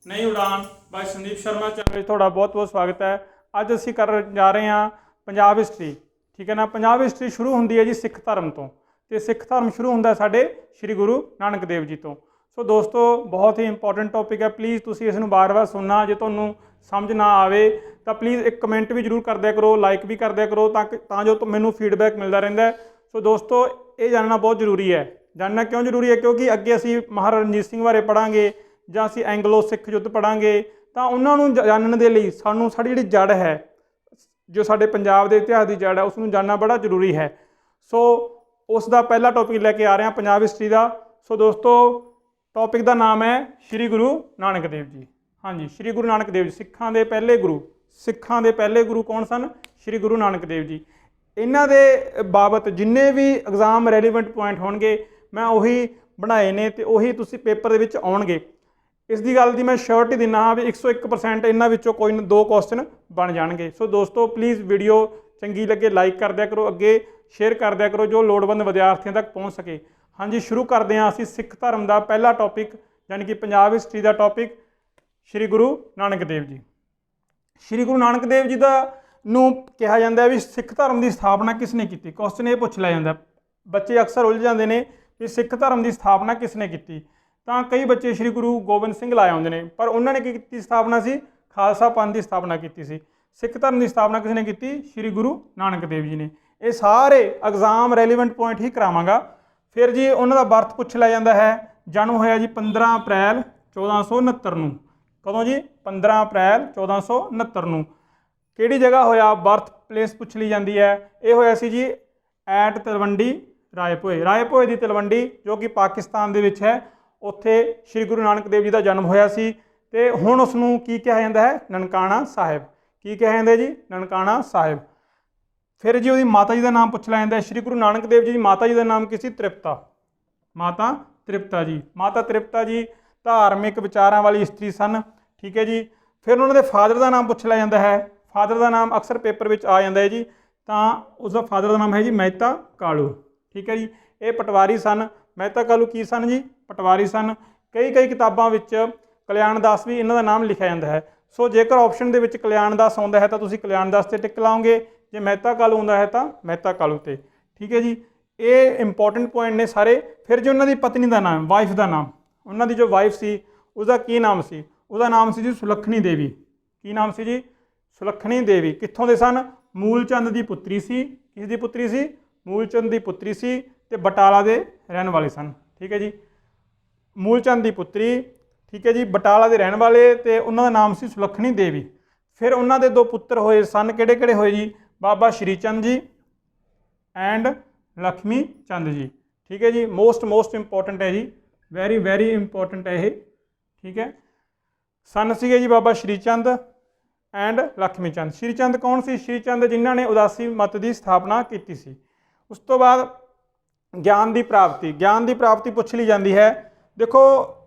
नई उड़ान bye Sandeep Sharma channel में थोड़ा बहुत बहुत स्वागत है। ਅੱਜ ਅਸੀਂ ਕਰਨ ਜਾ ਰਹੇ ਹਾਂ ਪੰਜਾਬ ਹਿਸਟਰੀ। ਠੀਕ ਹੈ ਨਾ। ਪੰਜਾਬ ਹਿਸਟਰੀ ਸ਼ੁਰੂ ਹੁੰਦੀ ਹੈ ਜੀ ਸਿੱਖ ਧਰਮ ਤੋਂ, ਤੇ ਸਿੱਖ ਧਰਮ ਸ਼ੁਰੂ ਹੁੰਦਾ ਸਾਡੇ ਸ਼੍ਰੀ ਗੁਰੂ ਨਾਨਕ ਦੇਵ ਜੀ ਤੋਂ। ਸੋ ਦੋਸਤੋ ਬਹੁਤ ਹੀ ਇੰਪੋਰਟੈਂਟ ਟੌਪਿਕ ਹੈ, ਪਲੀਜ਼ ਤੁਸੀਂ ਇਸ ਨੂੰ ਵਾਰ-ਵਾਰ ਸੁਣਨਾ। ਜੇ ਤੁਹਾਨੂੰ ਸਮਝ ਨਾ ਆਵੇ ਤਾਂ ਪਲੀਜ਼ ਇੱਕ ਕਮੈਂਟ ਵੀ ਜ਼ਰੂਰ ਕਰ ਦਿਆ ਕਰੋ, ਲਾਈਕ ਵੀ ਕਰ ਦਿਆ ਕਰੋ ਤਾਂ ਜੋ ਮੈਨੂੰ ਫੀਡਬੈਕ ਮਿਲਦਾ ਰਹਿੰਦਾ ਹੈ। ਸੋ ਦੋਸਤੋ ਇਹ ਜਾਣਨਾ ਬਹੁਤ ਜ਼ਰੂਰੀ ਹੈ। ਜਾਣਨਾ ਕਿਉਂ ਜ਼ਰੂਰੀ ਹੈ? ਕਿਉਂਕਿ ਅੱਗੇ ਅਸੀਂ ਮਹਾਰਾਜਾ ਰਣਜੀਤ ਸਿੰਘ ਬਾਰੇ ਪੜ੍ਹਾਂਗੇ ਜਾਂ ਅਸੀਂ ਐਂਗਲੋ ਸਿੱਖ ਯੁੱਧ ਪੜ੍ਹਾਂਗੇ, ਤਾਂ ਉਹਨਾਂ ਨੂੰ ਜਾਣਨ ਦੇ ਲਈ ਸਾਨੂੰ ਸਾਡੀ ਜਿਹੜੀ ਜੜ ਹੈ, ਜੋ ਸਾਡੇ ਪੰਜਾਬ ਦੇ ਇਤਿਹਾਸ ਦੀ ਜੜ ਹੈ, ਉਸ ਨੂੰ ਜਾਣਨਾ ਬੜਾ ਜ਼ਰੂਰੀ ਹੈ। ਸੋ ਉਸ ਦਾ ਪਹਿਲਾ ਟੌਪਿਕ ਲੈ ਕੇ ਆ ਰਹੇ ਹਾਂ ਪੰਜਾਬ ਹਿਸਟਰੀ ਦਾ। ਸੋ ਦੋਸਤੋ ਟੌਪਿਕ ਦਾ ਨਾਮ ਹੈ ਸ਼੍ਰੀ ਗੁਰੂ ਨਾਨਕ ਦੇਵ ਜੀ। ਹਾਂਜੀ, ਸ਼੍ਰੀ ਗੁਰੂ ਨਾਨਕ ਦੇਵ ਜੀ ਸਿੱਖਾਂ ਦੇ ਪਹਿਲੇ ਗੁਰੂ। ਸਿੱਖਾਂ ਦੇ ਪਹਿਲੇ ਗੁਰੂ ਕੌਣ ਸਨ? ਸ਼੍ਰੀ ਗੁਰੂ ਨਾਨਕ ਦੇਵ ਜੀ। ਇਹਨਾਂ ਦੇ ਬਾਬਤ ਜਿੰਨੇ ਵੀ ਐਗਜ਼ਾਮ ਰੈਲੀਵੈਂਟ ਪੁਆਇੰਟ ਹੋਣਗੇ ਮੈਂ ਉਹੀ ਬਣਾਏ ਨੇ, ਤੇ ਉਹੀ ਤੁਸੀਂ ਪੇਪਰ ਦੇ ਵਿੱਚ ਆਉਣਗੇ। ਇਸ ਦੀ ਗੱਲ ਦੀ ਮੈਂ ਸ਼ੋਰਟੀ ਦਿੰਦਾ ਹਾਂ ਵੀ 101% ਇਹਨਾਂ ਵਿੱਚੋਂ ਕੋਈ ਨਾ 2 ਕੁਐਸਚਨ ਬਣ ਜਾਣਗੇ। ਸੋ ਦੋਸਤੋ ਪਲੀਜ਼ ਵੀਡੀਓ ਚੰਗੀ ਲੱਗੇ ਲਾਈਕ ਕਰ ਦਿਆ ਕਰੋ, ਅੱਗੇ ਸ਼ੇਅਰ ਕਰ ਦਿਆ ਕਰੋ ਜੋ ਲੋੜਵੰਦ ਵਿਦਿਆਰਥੀਆਂ ਤੱਕ ਪਹੁੰਚ ਸਕੇ। ਹਾਂਜੀ, ਸ਼ੁਰੂ ਕਰਦੇ ਹਾਂ ਅਸੀਂ ਸਿੱਖ ਧਰਮ ਦਾ ਪਹਿਲਾ ਟੌਪਿਕ, ਯਾਨੀ ਕਿ ਪੰਜਾਬ ਹਿਸਟਰੀ ਦਾ ਟੌਪਿਕ ਸ਼੍ਰੀ ਗੁਰੂ ਨਾਨਕ ਦੇਵ ਜੀ। ਸ਼੍ਰੀ ਗੁਰੂ ਨਾਨਕ ਦੇਵ ਜੀ ਦਾ ਨੂੰ ਕਿਹਾ ਜਾਂਦਾ ਵੀ ਸਿੱਖ ਧਰਮ ਦੀ ਸਥਾਪਨਾ ਕਿਸ ਨੇ ਕੀਤੀ। ਕੁਐਸਚਨ ਇਹ ਪੁੱਛ ਲਿਆ ਜਾਂਦਾ, ਬੱਚੇ ਅਕਸਰ ਉਲਝ ਜਾਂਦੇ ਨੇ ਵੀ ਸਿੱਖ ਧਰਮ ਦੀ ਸਥਾਪਨਾ ਕਿਸ ਨੇ ਕੀਤੀ। ਤਾਂ ਕਈ ਬੱਚੇ ਸ਼੍ਰੀ ਗੁਰੂ ਗੋਬਿੰਦ ਸਿੰਘ ਲਾਏ ਆਉਂਦੇ ਨੇ, ਪਰ ਉਹਨਾਂ ਨੇ ਕੀ ਕੀਤੀ ਸਥਾਪਨਾ ਸੀ? ਖਾਲਸਾ ਪੰਥ ਦੀ ਸਥਾਪਨਾ ਕੀਤੀ ਸੀ। ਸਿੱਖ ਧਰਮ ਦੀ ਸਥਾਪਨਾ ਕਿਸ ਨੇ ਕੀਤੀ? ਸ਼੍ਰੀ ਗੁਰੂ ਨਾਨਕ ਦੇਵ ਜੀ ਨੇ। ਇਹ ਸਾਰੇ ਐਗਜ਼ਾਮ ਰੈਲੀਵੈਂਟ ਪੁਆਇੰਟ ਹੀ ਕਰਾਵਾਂਗਾ। ਫਿਰ ਜੀ ਉਹਨਾਂ ਦਾ ਬਰਥ ਪੁੱਛ ਲਿਆ ਜਾਂਦਾ ਹੈ। ਜਨਮ ਹੋਇਆ ਜੀ 15 ਅਪ੍ਰੈਲ 1469 ਨੂੰ। ਕਦੋਂ ਜੀ? 15 ਅਪ੍ਰੈਲ 1469 ਨੂੰ। ਕਿਹੜੀ ਜਗ੍ਹਾ ਹੋਇਆ? ਬਰਥ ਪਲੇਸ ਪੁੱਛ ਲਈ ਜਾਂਦੀ ਹੈ। ਇਹ ਹੋਇਆ ਸੀ ਜੀ ਐਟ ਤਲਵੰਡੀ ਰਾਏਭੋਏ। ਰਾਏਭੋਏ ਦੀ ਤਲਵੰਡੀ ਜੋ ਕਿ ਪਾਕਿਸਤਾਨ ਦੇ ਵਿੱਚ ਹੈ, ਉੱਥੇ ਸ਼੍ਰੀ ਗੁਰੂ ਨਾਨਕ ਦੇਵ ਜੀ ਦਾ ਜਨਮ ਹੋਇਆ ਸੀ। ਅਤੇ ਹੁਣ ਉਸ ਨੂੰ ਕੀ ਕਿਹਾ ਜਾਂਦਾ ਹੈ? ਨਨਕਾਣਾ ਸਾਹਿਬ। ਕੀ ਕਿਹਾ ਜਾਂਦਾ ਜੀ? ਨਨਕਾਣਾ ਸਾਹਿਬ। ਫਿਰ ਜੀ ਉਹਦੀ ਮਾਤਾ ਜੀ ਦਾ ਨਾਮ ਪੁੱਛ ਲਿਆ ਜਾਂਦਾ ਹੈ। ਸ਼੍ਰੀ ਗੁਰੂ ਨਾਨਕ ਦੇਵ ਜੀ ਦੀ ਮਾਤਾ ਜੀ ਦਾ ਨਾਮ ਕੀ ਸੀ? ਤ੍ਰਿਪਤਾ। ਮਾਤਾ ਤ੍ਰਿਪਤਾ ਜੀ। ਮਾਤਾ ਤ੍ਰਿਪਤਾ ਜੀ ਧਾਰਮਿਕ ਵਿਚਾਰਾਂ ਵਾਲੀ ਇਸਤਰੀ ਸਨ। ਠੀਕ ਹੈ ਜੀ। ਫਿਰ ਉਹਨਾਂ ਦੇ ਫਾਦਰ ਦਾ ਨਾਮ ਪੁੱਛ ਲਿਆ ਜਾਂਦਾ ਹੈ। ਫਾਦਰ ਦਾ ਨਾਮ ਅਕਸਰ ਪੇਪਰ ਵਿੱਚ ਆ ਜਾਂਦਾ ਹੈ ਜੀ, ਤਾਂ ਉਸਦਾ ਫਾਦਰ ਦਾ ਨਾਮ ਹੈ ਜੀ ਮਹਿਤਾ ਕਾਲੂ। ਠੀਕ ਹੈ ਜੀ। ਇਹ ਪਟਵਾਰੀ ਸਨ। ਮਹਿਤਾ ਕਾਲੂ ਕੀ ਸਨ ਜੀ? ਪਟਵਾਰੀ ਸਨ। ਕਈ ਕਿਤਾਬਾਂ ਵਿੱਚ ਕਲਿਆਣ ਦਾਸ ਵੀ ਇਹਨਾਂ ਦਾ ਨਾਮ ਲਿਖਿਆ ਜਾਂਦਾ ਹੈ। ਸੋ ਜੇਕਰ ਆਪਸ਼ਨ ਦੇ ਵਿੱਚ ਕਲਿਆਣ ਦਾਸ ਆਉਂਦਾ ਹੈ ਤਾਂ ਤੁਸੀਂ ਕਲਿਆਣ ਦਾਸ 'ਤੇ ਟਿਕ ਲਾਓਗੇ, ਜੇ ਮਹਿਤਾ ਕਾਲੂ ਆਉਂਦਾ ਹੈ ਤਾਂ ਮਹਿਤਾ ਕਾਲੂ 'ਤੇ। ਠੀਕ ਹੈ ਜੀ। ਇਹ ਇੰਪੋਰਟੈਂਟ ਪੁਆਇੰਟ ਨੇ ਸਾਰੇ। ਫਿਰ ਜੀ ਉਹਨਾਂ ਦੀ ਪਤਨੀ ਦਾ ਨਾਮ, ਵਾਈਫ ਦਾ ਨਾਮ, ਉਹਨਾਂ ਦੀ ਜੋ ਵਾਈਫ ਸੀ ਉਹਦਾ ਕੀ ਨਾਮ ਸੀ? ਉਹਦਾ ਨਾਮ ਸੀ ਜੀ ਸੁਲੱਖਣੀ ਦੇਵੀ। ਕੀ ਨਾਮ ਸੀ ਜੀ? ਸੁਲੱਖਣੀ ਦੇਵੀ। ਕਿੱਥੋਂ ਦੇ ਸਨ? ਮੂਲ ਚੰਦ ਦੀ ਪੁੱਤਰੀ ਸੀ। ਕਿਸ ਦੀ ਪੁੱਤਰੀ ਸੀ? ਮੂਲ ਚੰਦ ਦੀ ਪੁੱਤਰੀ ਸੀ, ਅਤੇ ਬਟਾਲਾ ਦੇ ਰਹਿਣ ਵਾਲੇ ਸਨ। ਠੀਕ ਹੈ ਜੀ। ਮੂਲ ਚੰਦ ਦੀ ਪੁੱਤਰੀ, ਠੀਕ ਹੈ ਜੀ, ਬਟਾਲਾ ਦੇ ਰਹਿਣ ਵਾਲੇ, ਅਤੇ ਉਹਨਾਂ ਦਾ ਨਾਮ ਸੀ ਸੁਲੱਖਣੀ ਦੇਵੀ। ਫਿਰ ਉਹਨਾਂ ਦੇ 2 ਪੁੱਤਰ ਹੋਏ ਸਨ। ਕਿਹੜੇ ਹੋਏ ਜੀ? ਬਾਬਾ ਸ਼੍ਰੀ ਚੰਦ ਜੀ ਐਂਡ ਲక్ష్ਮੀ ਚੰਦ ਜੀ। ਠੀਕ ਹੈ ਜੀ। ਮੋਸਟ ਇੰਪੋਰਟੈਂਟ ਹੈ ਜੀ, ਵੈਰੀ ਇੰਪੋਰਟੈਂਟ ਹੈ ਇਹ। ਠੀਕ ਹੈ। ਸਨ ਸੀਗੇ ਜੀ ਬਾਬਾ ਸ਼੍ਰੀ ਚੰਦ ਐਂਡ ਲక్ష్ਮੀ ਚੰਦ। ਸ਼੍ਰੀ ਚੰਦ ਕੌਣ ਸੀ? ਸ਼੍ਰੀ ਚੰਦ ਜਿਨ੍ਹਾਂ ਨੇ ਉਦਾਸੀ ਮਤ ਦੀ ਸਥਾਪਨਾ ਕੀਤੀ ਸੀ। ਉਸ ਤੋਂ ਬਾਅਦ ਗਿਆਨ ਦੀ ਪ੍ਰਾਪਤੀ। ਗਿਆਨ ਦੀ ਪ੍ਰਾਪਤੀ ਪੁੱਛ ਲਈ ਜਾਂਦੀ ਹੈ। ਦੇਖੋ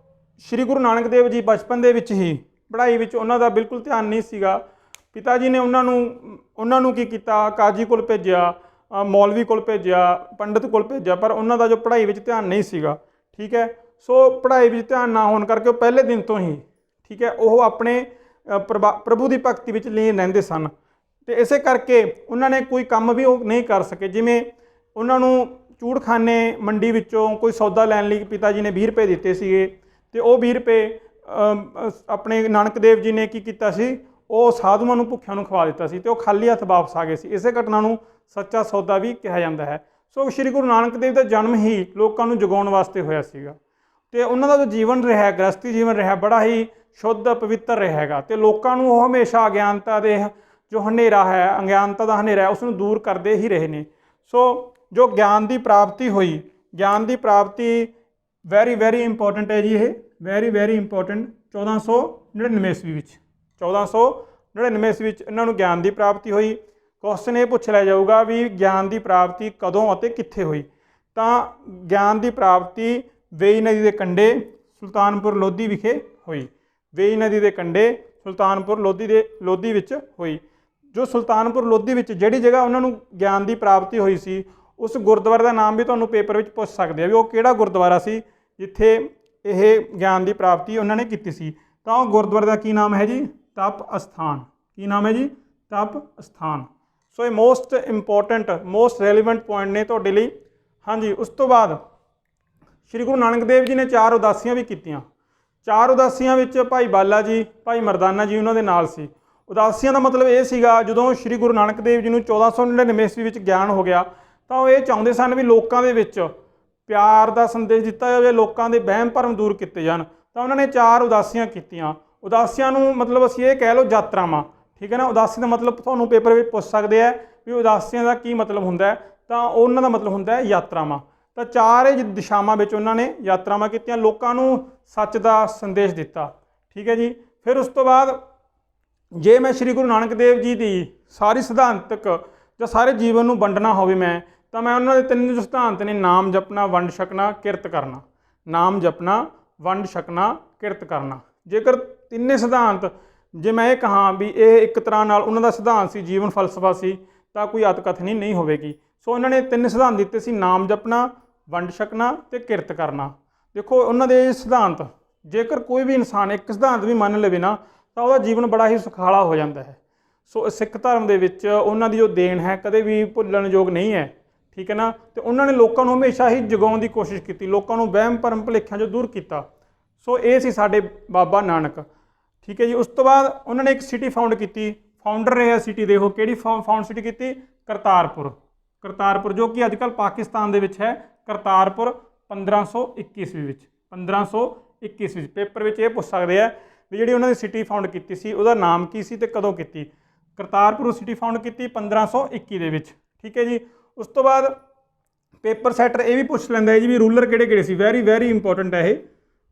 ਸ਼੍ਰੀ ਗੁਰੂ ਨਾਨਕ ਦੇਵ ਜੀ ਬਚਪਨ ਦੇ ਵਿੱਚ ਹੀ ਪੜ੍ਹਾਈ ਵਿੱਚ ਉਹਨਾਂ ਦਾ ਬਿਲਕੁਲ ਧਿਆਨ ਨਹੀਂ ਸੀਗਾ। ਪਿਤਾ ਜੀ ਨੇ ਉਹਨਾਂ ਨੂੰ ਕੀ ਕੀਤਾ? ਕਾਜੀ ਕੋਲ ਭੇਜਿਆ, ਮੌਲਵੀ ਕੋਲ ਭੇਜਿਆ, ਪੰਡਿਤ ਕੋਲ ਭੇਜਿਆ, ਪਰ ਉਹਨਾਂ ਦਾ ਜੋ ਪੜ੍ਹਾਈ ਵਿੱਚ ਧਿਆਨ ਨਹੀਂ ਸੀਗਾ। ਠੀਕ ਹੈ। ਸੋ ਪੜ੍ਹਾਈ ਵਿੱਚ ਧਿਆਨ ਨਾ ਹੋਣ ਕਰਕੇ ਉਹ ਪਹਿਲੇ ਦਿਨ ਤੋਂ ਹੀ, ਠੀਕ ਹੈ, ਉਹ ਆਪਣੇ ਪ੍ਰਭੂ ਦੀ ਭਗਤੀ ਵਿੱਚ ਲੀਨ ਰਹਿੰਦੇ ਸਨ, ਅਤੇ ਇਸੇ ਕਰਕੇ ਉਹਨਾਂ ਨੇ ਕੋਈ ਕੰਮ ਵੀ ਉਹ ਨਹੀਂ ਕਰ ਸਕੇ। ਜਿਵੇਂ ਉਹਨਾਂ ਨੂੰ ਚੂੜਖਾਨੇ ਮੰਡੀ ਵਿੱਚੋਂ ਕੋਈ ਸੌਦਾ ਲੈਣ ਲਈ ਪਿਤਾ ਜੀ ਨੇ 20 ਰੁਪਏ ਦਿੱਤੇ ਸੀਗੇ, ਅਤੇ ਉਹ 20 ਰੁਪਏ ਆਪਣੇ ਨਾਨਕ ਦੇਵ ਜੀ ਨੇ ਕੀ ਕੀਤਾ ਸੀ? ਉਹ ਸਾਧੂਆਂ ਨੂੰ, ਭੁੱਖਿਆਂ ਨੂੰ ਖਵਾ ਦਿੱਤਾ ਸੀ, ਅਤੇ ਉਹ ਖਾਲੀ ਹੱਥ ਵਾਪਸ ਆ ਗਏ ਸੀ। ਇਸੇ ਘਟਨਾ ਨੂੰ ਸੱਚਾ ਸੌਦਾ ਵੀ ਕਿਹਾ ਜਾਂਦਾ ਹੈ। ਸੋ ਸ਼੍ਰੀ ਗੁਰੂ ਨਾਨਕ ਦੇਵ ਦਾ ਜਨਮ ਹੀ ਲੋਕਾਂ ਨੂੰ ਜਗਾਉਣ ਵਾਸਤੇ ਹੋਇਆ ਸੀਗਾ, ਅਤੇ ਉਹਨਾਂ ਦਾ ਜੋ ਜੀਵਨ ਰਿਹਾ, ਗ੍ਰਸਤੀ ਜੀਵਨ ਰਿਹਾ, ਬੜਾ ਹੀ ਸ਼ੁੱਧ ਪਵਿੱਤਰ ਰਿਹਾ ਹੈਗਾ, ਅਤੇ ਲੋਕਾਂ ਨੂੰ ਉਹ ਹਮੇਸ਼ਾ ਅਗਿਆਨਤਾ ਦੇ ਜੋ ਹਨੇਰਾ ਹੈ, ਅਗਿਆਨਤਾ ਦਾ ਹਨੇਰਾ ਹੈ, ਉਸ ਨੂੰ ਦੂਰ ਕਰਦੇ ਹੀ ਰਹੇ ਨੇ। ਸੋ ਜੋ ਗਿਆਨ ਦੀ ਪ੍ਰਾਪਤੀ ਹੋਈ, ਗਿਆਨ ਦੀ ਪ੍ਰਾਪਤੀ ਵੈਰੀ ਇੰਪੋਰਟੈਂਟ ਹੈ ਜੀ। ਇਹ ਵੈਰੀ ਇੰਪੋਰਟੈਂਟ 1499 ਈਸਵੀ ਵਿੱਚ, 1499 ਈਸਵੀ ਵਿੱਚ ਇਹਨਾਂ ਨੂੰ ਗਿਆਨ ਦੀ ਪ੍ਰਾਪਤੀ ਹੋਈ। ਕੁਐਸਚਨ ਇਹ ਪੁੱਛ ਲਿਆ ਜਾਊਗਾ ਵੀ ਗਿਆਨ ਦੀ ਪ੍ਰਾਪਤੀ ਕਦੋਂ ਅਤੇ ਕਿੱਥੇ ਹੋਈ? ਤਾਂ ਗਿਆਨ ਦੀ ਪ੍ਰਾਪਤੀ ਵੇਈ ਨਦੀ ਦੇ ਕੰਢੇ ਸੁਲਤਾਨਪੁਰ ਲੋਧੀ ਵਿਖੇ ਹੋਈ। ਵੇਈ ਨਦੀ ਦੇ ਕੰਢੇ ਸੁਲਤਾਨਪੁਰ ਲੋਧੀ ਵਿੱਚ ਹੋਈ। ਜੋ ਸੁਲਤਾਨਪੁਰ ਲੋਧੀ ਵਿੱਚ ਜਿਹੜੀ ਜਗ੍ਹਾ ਉਹਨਾਂ ਨੂੰ ਗਿਆਨ ਦੀ ਪ੍ਰਾਪਤੀ ਹੋਈ ਸੀ, ਉਸ ਗੁਰਦੁਆਰੇ ਦਾ ਨਾਮ ਵੀ ਤੁਹਾਨੂੰ ਪੇਪਰ ਵਿੱਚ ਪੁੱਛ ਸਕਦੇ ਆ ਵੀ ਉਹ ਕਿਹੜਾ ਗੁਰਦੁਆਰਾ ਸੀ ਜਿੱਥੇ ਇਹ ਗਿਆਨ ਦੀ ਪ੍ਰਾਪਤੀ ਉਹਨਾਂ ਨੇ ਕੀਤੀ ਸੀ। ਤਾਂ ਉਹ ਗੁਰਦੁਆਰੇ ਦਾ ਕੀ ਨਾਮ ਹੈ ਜੀ? ਤਪ ਅਸਥਾਨ। ਕੀ ਨਾਮ ਹੈ ਜੀ? ਤਪ ਅਸਥਾਨ। ਸੋ ਇਹ most important most relevant point ਨੇ ਤੁਹਾਡੇ ਲਈ। ਹਾਂਜੀ, ਉਸ ਤੋਂ ਬਾਅਦ ਸ਼੍ਰੀ ਗੁਰੂ ਨਾਨਕ ਦੇਵ ਜੀ ਨੇ 4 ਉਦਾਸੀਆਂ ਵੀ ਕੀਤੀਆਂ। 4 ਉਦਾਸੀਆਂ ਵਿੱਚ ਭਾਈ ਬਾਲਾ ਜੀ, ਭਾਈ ਮਰਦਾਨਾ ਜੀ ਉਹਨਾਂ ਦੇ ਨਾਲ ਸੀ। ਉਦਾਸੀਆਂ ਦਾ ਮਤਲਬ ਇਹ ਸੀਗਾ, ਜਦੋਂ ਸ਼੍ਰੀ ਗੁਰੂ ਨਾਨਕ ਦੇਵ ਜੀ ਨੂੰ 1499 ਈਸਵੀ ਵਿੱਚ ਗਿਆਨ ਹੋ ਗਿਆ ਤਾਂ ਉਹ ਇਹ ਚਾਹੁੰਦੇ ਸਨ ਵੀ ਲੋਕਾਂ ਦੇ ਵਿੱਚ ਪਿਆਰ ਦਾ ਸੰਦੇਸ਼ ਦਿੱਤਾ ਜਾਵੇ, ਲੋਕਾਂ ਦੇ ਵਹਿਮ ਭਰਮ ਦੂਰ ਕੀਤੇ ਜਾਣ। ਤਾਂ ਉਹਨਾਂ ਨੇ 4 ਉਦਾਸੀਆਂ ਕੀਤੀਆਂ। ਉਦਾਸੀਆਂ ਨੂੰ ਮਤਲਬ ਅਸੀਂ ਇਹ ਕਹਿ ਲਓ ਯਾਤਰਾਵਾਂ, ਠੀਕ ਹੈ ਨਾ। ਉਦਾਸੀ ਦਾ ਮਤਲਬ ਤੁਹਾਨੂੰ ਪੇਪਰ ਵਿੱਚ ਪੁੱਛ ਸਕਦੇ ਆ ਵੀ ਉਦਾਸੀਆਂ ਦਾ ਕੀ ਮਤਲਬ ਹੁੰਦਾ ਹੈ, ਤਾਂ ਉਹਨਾਂ ਦਾ ਮਤਲਬ ਹੁੰਦਾ ਹੈ ਯਾਤਰਾਵਾਂ। ਤਾਂ 4 ਦਿਸ਼ਾਵਾਂ ਵਿੱਚ ਉਹਨਾਂ ਨੇ ਯਾਤਰਾਵਾਂ ਕੀਤੀਆਂ, ਲੋਕਾਂ ਨੂੰ ਸੱਚ ਦਾ ਸੰਦੇਸ਼ ਦਿੱਤਾ, ਠੀਕ ਹੈ ਜੀ। ਫਿਰ ਉਸ ਤੋਂ ਬਾਅਦ ਜੇ ਮੈਂ ਸ਼੍ਰੀ ਗੁਰੂ ਨਾਨਕ ਦੇਵ ਜੀ ਦੀ ਸਾਰੀ ਸਿਧਾਂਤਕ ਜਾਂ ਸਾਰੇ ਜੀਵਨ ਨੂੰ ਵੰਡਣਾ ਹੋਵੇ ਤਾਂ ਮੈਂ ਉਹਨਾਂ ਦੇ 3 ਜੋ ਸਿਧਾਂਤ ਨੇ, ਨਾਮ ਜਪਣਾ, ਵੰਡ ਛਕਣਾ, ਕਿਰਤ ਕਰਨਾ। ਨਾਮ ਜਪਣਾ, ਵੰਡ ਛਕਣਾ, ਕਿਰਤ ਕਰਨਾ। ਜੇਕਰ ਤਿੰਨੇ ਸਿਧਾਂਤ ਜੇ ਮੈਂ ਇਹ ਕਹਾਂ ਵੀ ਇਹ ਇੱਕ ਤਰ੍ਹਾਂ ਨਾਲ ਉਹਨਾਂ ਦਾ ਸਿਧਾਂਤ ਸੀ, ਜੀਵਨ ਫਲਸਫਾ ਸੀ, ਤਾਂ ਕੋਈ ਅਤਕਥਨੀ ਨਹੀਂ ਹੋਵੇਗੀ। ਸੋ ਉਹਨਾਂ ਨੇ 3 ਸਿਧਾਂਤ ਦਿੱਤੇ ਸੀ, ਨਾਮ ਜਪਣਾ, ਵੰਡ ਛਕਣਾ ਅਤੇ ਕਿਰਤ ਕਰਨਾ। ਦੇਖੋ ਉਹਨਾਂ ਦੇ ਸਿਧਾਂਤ, ਜੇਕਰ ਕੋਈ ਵੀ ਇਨਸਾਨ ਇੱਕ ਸਿਧਾਂਤ ਵੀ ਮੰਨ ਲਵੇ ਨਾ ਤਾਂ ਉਹਦਾ ਜੀਵਨ ਬੜਾ ਹੀ ਸੁਖਾਲਾ ਹੋ ਜਾਂਦਾ ਹੈ। ਸੋ ਸਿੱਖ ਧਰਮ ਦੇ ਵਿੱਚ ਉਹਨਾਂ ਦੀ ਜੋ ਦੇਣ ਹੈ ਕਦੇ ਵੀ ਭੁੱਲਣਯੋਗ ਨਹੀਂ ਹੈ, ਠੀਕ ਹੈ ਨਾ। ਅਤੇ ਉਹਨਾਂ ਨੇ ਲੋਕਾਂ ਨੂੰ ਹਮੇਸ਼ਾ ਹੀ ਜਗਾਉਣ ਦੀ ਕੋਸ਼ਿਸ਼ ਕੀਤੀ, ਲੋਕਾਂ ਨੂੰ ਵਹਿਮ ਭਰਮ ਭੁਲੇਖਿਆਂ 'ਚੋਂ ਦੂਰ ਕੀਤਾ। ਸੋ ਇਹ ਸੀ ਸਾਡੇ ਬਾਬਾ ਨਾਨਕ, ਠੀਕ ਹੈ ਜੀ। ਉਸ ਤੋਂ ਬਾਅਦ ਉਹਨਾਂ ਨੇ ਇੱਕ ਸਿਟੀ ਫਾਊਂਡ ਕੀਤੀ, ਫਾਊਂਡਰ ਰਿਹਾ ਸਿਟੀ ਦੇ ਉਹ। ਕਿਹੜੀ ਫਾਊਂਡ ਸਿਟੀ ਕੀਤੀ? ਕਰਤਾਰਪੁਰ। ਕਰਤਾਰਪੁਰ ਜੋ ਕਿ ਅੱਜ ਕੱਲ੍ਹ ਪਾਕਿਸਤਾਨ ਦੇ ਵਿੱਚ ਹੈ। ਕਰਤਾਰਪੁਰ 1521 ਈਸਵੀ ਵਿੱਚ, 1521 ਈਸਵੀ ਵਿੱਚ ਪੇਪਰ ਵਿੱਚ ਇਹ ਪੁੱਛ ਸਕਦੇ ਆ ਵੀ ਜਿਹੜੀ ਉਹਨਾਂ ਦੀ ਸਿਟੀ ਫਾਊਂਡ ਕੀਤੀ ਸੀ ਉਹਦਾ ਨਾਮ ਕੀ ਸੀ ਅਤੇ ਕਦੋਂ ਕੀਤੀ? ਕਰਤਾਰਪੁਰ ਸਿਟੀ ਫਾਊਂਡ ਕੀਤੀ 1521 ਦੇ ਵਿੱਚ, ਠੀਕ ਹੈ ਜੀ। ਉਸ ਤੋਂ ਬਾਅਦ ਪੇਪਰ ਸੈਟਰ ਇਹ ਵੀ ਪੁੱਛ ਲੈਂਦਾ ਹੈ ਜੀ ਵੀ ਰੂਲਰ ਕਿਹੜੇ ਕਿਹੜੇ ਸੀ। ਵੈਰੀ ਇੰਪੋਰਟੈਂਟ ਹੈ ਇਹ,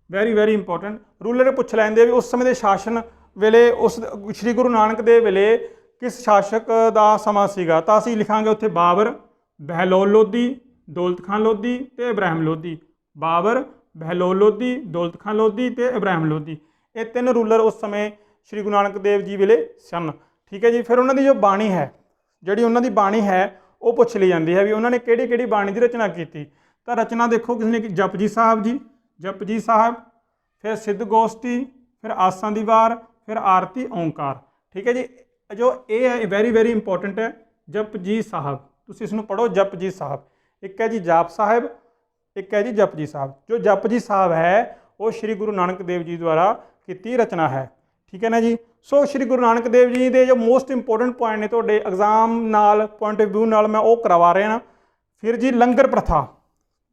ਵੈਰੀ ਇੰਪੋਰਟੈਂਟ। ਰੂਲਰ ਪੁੱਛ ਲੈਂਦੇ ਵੀ ਉਸ ਸਮੇਂ ਦੇ ਸ਼ਾਸਨ ਵੇਲੇ, ਉਸ ਸ਼੍ਰੀ ਗੁਰੂ ਨਾਨਕ ਦੇ ਵੇਲੇ ਕਿਸ ਸ਼ਾਸਕ ਦਾ ਸਮਾਂ ਸੀਗਾ। ਤਾਂ ਅਸੀਂ ਲਿਖਾਂਗੇ ਉੱਥੇ ਬਾਬਰ, ਬਹਿਲੋਲ ਲੋਧੀ, ਦੌਲਤ ਖਾਨ ਲੋਧੀ ਅਤੇ ਇਬਰਾਹਿਮ ਲੋਧੀ। ਬਾਬਰ, ਬਹਿਲੋਲ ਲੋਧੀ, ਦੌਲਤ ਖਾਨ ਲੋਧੀ ਅਤੇ ਇਬਰਾਹਿਮ ਲੋਧੀ। ਇਹ 3 ਰੂਲਰ ਉਸ ਸਮੇਂ ਸ਼੍ਰੀ ਗੁਰੂ ਨਾਨਕ ਦੇਵ ਜੀ ਵੇਲੇ ਸਨ, ਠੀਕ ਹੈ ਜੀ। ਫਿਰ ਉਹਨਾਂ ਦੀ ਜੋ ਬਾਣੀ ਹੈ, ਜਿਹੜੀ ਉਹਨਾਂ ਦੀ ਬਾਣੀ ਹੈ ਉਹ ਪੁੱਛ ਲਈ ਜਾਂਦੀ ਹੈ ਵੀ ਉਹਨਾਂ ਨੇ ਕਿਹੜੀ ਕਿਹੜੀ ਬਾਣੀ ਦੀ ਰਚਨਾ ਕੀਤੀ। ਤਾਂ ਰਚਨਾ ਦੇਖੋ ਕਿਸੇ ਨੇ ਜਪਜੀ ਸਾਹਿਬ ਜੀ, ਜਪਜੀ ਸਾਹਿਬ, ਫਿਰ ਸਿੱਧ ਗੋਸ਼ਟੀ, ਫਿਰ ਆਸਾਂ ਦੀ ਵਾਰ, ਫਿਰ ਆਰਤੀ ਓਂਕਾਰ, ਠੀਕ ਹੈ ਜੀ। ਜੋ ਇਹ ਹੈ ਵੈਰੀ ਇੰਪੋਰਟੈਂਟ ਹੈ, ਜਪਜੀ ਸਾਹਿਬ। ਤੁਸੀਂ ਇਸ ਨੂੰ ਪੜ੍ਹੋ, ਜਪਜੀ ਸਾਹਿਬ। ਇੱਕ ਹੈ ਜੀ ਜਾਪ ਸਾਹਿਬ, ਇੱਕ ਹੈ ਜੀ ਜਪਜੀ ਸਾਹਿਬ। ਜੋ ਜਪਜੀ ਸਾਹਿਬ ਹੈ ਉਹ ਸ਼੍ਰੀ ਗੁਰੂ ਨਾਨਕ ਦੇਵ ਜੀ ਦੁਆਰਾ ਕੀਤੀ ਰਚਨਾ ਹੈ, ਠੀਕ ਹੈ ਨਾ ਜੀ। ਸੋ ਸ਼੍ਰੀ ਗੁਰੂ ਨਾਨਕ ਦੇਵ ਜੀ ਦੇ ਜੋ ਮੋਸਟ ਇੰਪੋਰਟੈਂਟ ਪੁਆਇੰਟ ਨੇ ਤੁਹਾਡੇ ਐਗਜ਼ਾਮ ਨਾਲ ਪੁਆਇੰਟ ਆਫ ਵਿਊ ਨਾਲ ਮੈਂ ਉਹ ਕਰਵਾ ਰਿਹਾ ਨਾ। ਫਿਰ ਜੀ ਲੰਗਰ ਪ੍ਰਥਾ,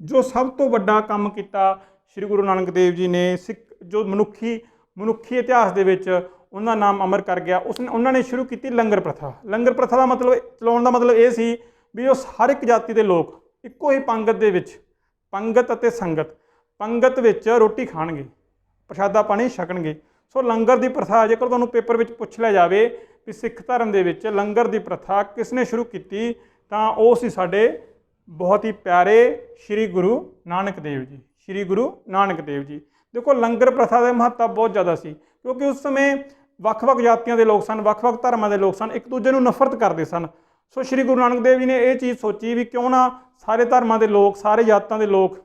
ਜੋ ਸਭ ਤੋਂ ਵੱਡਾ ਕੰਮ ਕੀਤਾ ਸ਼੍ਰੀ ਗੁਰੂ ਨਾਨਕ ਦੇਵ ਜੀ ਨੇ, ਸਿੱਖ ਜੋ ਮਨੁੱਖੀ ਇਤਿਹਾਸ ਦੇ ਵਿੱਚ ਉਹਨਾਂ ਨਾਮ ਅਮਰ ਕਰ ਗਿਆ, ਉਹਨਾਂ ਨੇ ਸ਼ੁਰੂ ਕੀਤੀ ਲੰਗਰ ਪ੍ਰਥਾ। ਲੰਗਰ ਪ੍ਰਥਾ ਦਾ ਮਤਲਬ, ਚਲਾਉਣ ਦਾ ਮਤਲਬ ਇਹ ਸੀ ਵੀ ਉਹ ਹਰ ਇੱਕ ਜਾਤੀ ਦੇ ਲੋਕ ਇੱਕੋ ਹੀ ਪੰਗਤ ਦੇ ਵਿੱਚ, ਪੰਗਤ ਅਤੇ ਸੰਗਤ, ਪੰਗਤ ਵਿੱਚ ਰੋਟੀ ਖਾਣਗੇ, ਪ੍ਰਸ਼ਾਦਾ ਪਾਣੀ ਛਕਣਗੇ। ਸੋ ਲੰਗਰ ਦੀ ਪ੍ਰਥਾ, ਜੇਕਰ ਤੁਹਾਨੂੰ ਪੇਪਰ ਵਿੱਚ ਪੁੱਛ ਲਿਆ ਜਾਵੇ ਵੀ ਸਿੱਖ ਧਰਮ ਦੇ ਵਿੱਚ ਲੰਗਰ ਦੀ ਪ੍ਰਥਾ ਕਿਸ ਨੇ ਸ਼ੁਰੂ ਕੀਤੀ, ਤਾਂ ਉਹ ਸੀ ਸਾਡੇ ਬਹੁਤ ਹੀ ਪਿਆਰੇ ਸ਼੍ਰੀ ਗੁਰੂ ਨਾਨਕ ਦੇਵ ਜੀ, ਸ਼੍ਰੀ ਗੁਰੂ ਨਾਨਕ ਦੇਵ ਜੀ। ਦੇਖੋ ਲੰਗਰ ਪ੍ਰਥਾ ਦਾ ਮਹੱਤਵ ਬਹੁਤ ਜ਼ਿਆਦਾ ਸੀ, ਕਿਉਂਕਿ ਉਸ ਸਮੇਂ ਵੱਖ-ਵੱਖ ਜਾਤੀਆਂ ਦੇ ਲੋਕ ਸਨ, ਵੱਖ-ਵੱਖ ਧਰਮਾਂ ਦੇ ਲੋਕ ਸਨ, ਇੱਕ ਦੂਜੇ ਨੂੰ ਨਫ਼ਰਤ ਕਰਦੇ ਸਨ। ਸੋ ਸ਼੍ਰੀ ਗੁਰੂ ਨਾਨਕ ਦੇਵ ਜੀ ਨੇ ਇਹ ਚੀਜ਼ ਸੋਚੀ ਵੀ ਕਿਉਂ ਨਾ ਸਾਰੇ ਧਰਮਾਂ ਦੇ ਲੋਕ, ਸਾਰੇ ਜਾਤਾਂ ਦੇ ਲੋਕ,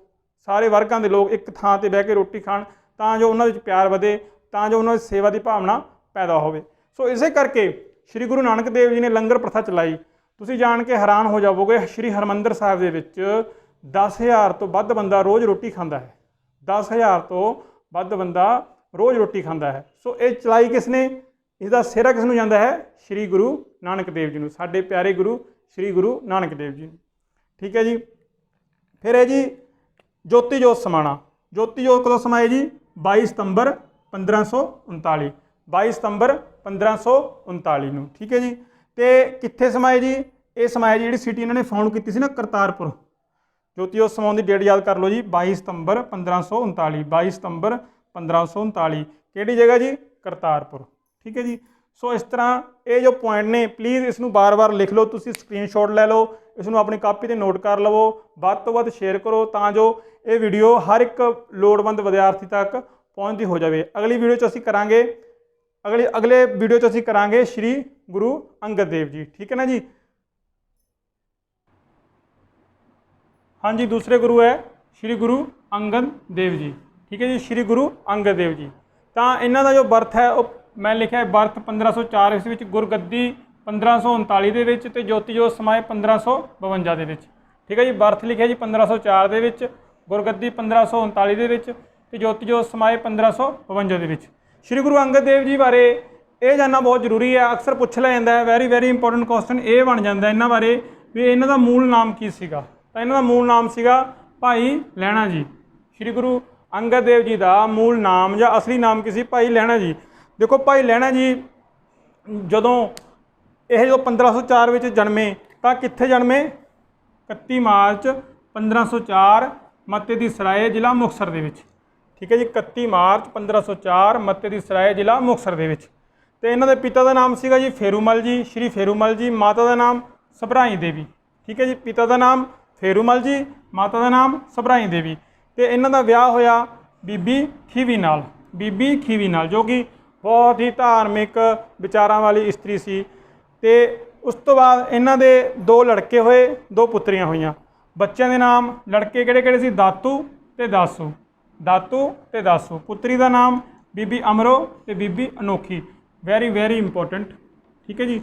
ਸਾਰੇ ਵਰਗਾਂ ਦੇ ਲੋਕ ਇੱਕ ਥਾਂ 'ਤੇ ਬਹਿ ਕੇ ਰੋਟੀ ਖਾਣ, ਤਾਂ ਜੋ ਉਹਨਾਂ ਵਿੱਚ ਪਿਆਰ ਵਧੇ, ਤਾਂ ਜੋ ਉਹਨਾਂ ਵਿੱਚ ਸੇਵਾ ਦੀ ਭਾਵਨਾ ਪੈਦਾ ਹੋਵੇ। ਸੋ ਇਸੇ ਕਰਕੇ ਸ਼੍ਰੀ ਗੁਰੂ ਨਾਨਕ ਦੇਵ ਜੀ ਨੇ ਲੰਗਰ ਪ੍ਰਥਾ ਚਲਾਈ। ਤੁਸੀਂ ਜਾਣ ਕੇ ਹੈਰਾਨ ਹੋ ਜਾਵੋਗੇ, ਸ਼੍ਰੀ ਹਰਿਮੰਦਰ ਸਾਹਿਬ ਦੇ ਵਿੱਚ 10,000 ਤੋਂ ਵੱਧ ਬੰਦਾ ਰੋਜ਼ ਰੋਟੀ ਖਾਂਦਾ ਹੈ, 10,000 ਤੋਂ ਵੱਧ ਬੰਦਾ ਰੋਜ਼ ਰੋਟੀ ਖਾਂਦਾ ਹੈ। ਸੋ ਇਹ ਚਲਾਈ ਕਿਸ ਨੇ? इसका सिरा किस नूं जांदा है? श्री गुरु नानक देव जी नूं, साडे प्यारे गुरु श्री गुरु नानक देव जी। ठीक है जी। फिर है जी ज्योति जोत समाना। ज्योति जोत कदों समाए जी? 22 सितंबर 1539, 22 सितंबर 1539 नूं। ठीक है जी। तो कित्थे समाए जी? ये समाए जी जी सिटी इन्होंने फाउंड की ना करतारपुर। ज्योति जोत समाउण दी डेट याद कर लो जी, 22 सितंबर 1539, 22 सितंबर 1539। किहड़ी जगह जी? करतारपुर। ठीक है जी। सो इस तरह ये जो पॉइंट ने प्लीज़ इसनूं बार बार लिख लो, तुसीं स्क्रीनशॉट लै लो, इसनूं अपनी कापी ते नोट कर लवो, वध तो वध शेयर करो तां जो ये वीडियो हर एक लोड़वंद विद्यार्थी तक पहुँचती हो जाए। अगली वीडियो च असीं करांगे अगले वीडियो च असीं करांगे श्री गुरु अंगद देव जी। ठीक है ना जी। हाँ जी, दूसरे गुरु है श्री गुरु अंगद देव जी। ठीक है जी, श्री गुरु अंगद देव जी। ਤਾਂ ਇਹਨਾਂ ਦਾ ਜੋ ਬਰਥ ਹੈ ਉਹ ਮੈਂ ਲਿਖਿਆ ਬਰਥ 1504 ਈਸਵੀ ਵਿੱਚ, ਗੁਰਗੱਦੀ 1539 ਦੇ ਵਿੱਚ ਤੇ ਜੋਤੀ ਜੋਤ ਸਮਾਏ 1552 ਦੇ ਵਿੱਚ। ਠੀਕ ਹੈ ਜੀ, ਬਰਥ ਲਿਖਿਆ ਜੀ 1504 ਦੇ ਵਿੱਚ, ਗੁਰਗੱਦੀ 1539 ਦੇ ਵਿੱਚ ਤੇ ਜੋਤੀ ਜੋਤ ਸਮਾਏ 1552 ਦੇ ਵਿੱਚ। ਸ਼੍ਰੀ ਗੁਰੂ ਅੰਗਦ ਦੇਵ ਜੀ ਬਾਰੇ ਇਹ ਜਾਣਨਾ ਬਹੁਤ ਜ਼ਰੂਰੀ ਹੈ, ਅਕਸਰ ਪੁੱਛ ਲਿਆ ਜਾਂਦਾ ਹੈ, ਵੈਰੀ ਵੈਰੀ ਇੰਪੋਰਟੈਂਟ ਕੁਐਸਚਨ ਇਹ ਬਣ ਜਾਂਦਾ ਇਹਨਾਂ ਬਾਰੇ ਵੀ ਇਹਨਾਂ ਦਾ ਮੂਲ ਨਾਮ ਕੀ ਸੀਗਾ। ਤਾਂ ਇਹਨਾਂ ਦਾ ਮੂਲ ਨਾਮ ਸੀਗਾ ਭਾਈ ਲਹਿਣਾ ਜੀ। ਸ਼੍ਰੀ ਗੁਰੂ ਅੰਗਦ ਦੇਵ ਜੀ ਦਾ ਮੂਲ ਨਾਮ ਜਾਂ ਅਸਲੀ ਨਾਮ ਕੀ ਸੀ? ਭਾਈ ਲਹਿਣਾ ਜੀ। ਦੇਖੋ ਭਾਈ ਲਹਿਣਾ ਜੀ ਜਦੋਂ 1504 ਵਿੱਚ ਜਨਮੇ ਤਾਂ ਕਿੱਥੇ ਜਨਮੇ? 31 ਮਾਰਚ 1504 ਮੱਤੇ ਦੀ ਸਰਾਏ ਜ਼ਿਲ੍ਹਾ ਮੁਕਤਸਰ ਦੇ ਵਿੱਚ। ਠੀਕ ਹੈ ਜੀ, 31 ਮਾਰਚ 1504 ਮੱਤੇ ਦੀ ਸਰਾਏ ਜ਼ਿਲ੍ਹਾ ਮੁਕਤਸਰ ਦੇ ਵਿੱਚ। ਤੇ ਇਹਨਾਂ ਦੇ ਪਿਤਾ ਦਾ ਨਾਮ ਸੀਗਾ ਜੀ ਫੇਰੂਮਲ ਜੀ, ਸ਼੍ਰੀ ਫੇਰੂਮਲ ਜੀ। ਮਾਤਾ ਦਾ ਨਾਮ ਸਭਰਾਈ ਦੇਵੀ। ਠੀਕ ਹੈ ਜੀ, ਪਿਤਾ ਦਾ ਨਾਮ ਫੇਰੂਮਲ ਜੀ, ਮਾਤਾ ਦਾ ਨਾਮ ਸਭਰਾਈ ਦੇਵੀ। ਤੇ ਇਹਨਾਂ ਦਾ ਵਿਆਹ ਹੋਇਆ ਬੀਬੀ ਖੀਵੀ ਨਾਲ, ਬੀਬੀ ਖੀਵੀ ਨਾਲ, ਜੋ ਕਿ ਬਹੁਤ ਹੀ ਧਾਰਮਿਕ ਵਿਚਾਰਾਂ ਵਾਲੀ ਇਸਤਰੀ ਸੀ। ਤੇ ਉਸ ਤੋਂ ਬਾਅਦ ਇਹਨਾਂ ਦੇ 2 ਲੜਕੇ ਹੋਏ, 2 ਪੁੱਤਰੀਆਂ ਹੋਈਆਂ। ਬੱਚਿਆਂ ਦੇ ਨਾਮ ਲੜਕੇ ਕਿਹੜੇ ਕਿਹੜੇ ਸੀ? ਦਾਤੂ ਤੇ ਦਾਸੂ, ਦਾਤੂ ਤੇ ਦਾਸੂ। ਪੁੱਤਰੀ ਦਾ ਨਾਮ ਬੀਬੀ ਅਮਰੋ ਤੇ ਬੀਬੀ ਅਨੋਖੀ, ਵੈਰੀ ਵੈਰੀ ਇੰਪੋਰਟੈਂਟ। ਠੀਕ ਹੈ ਜੀ,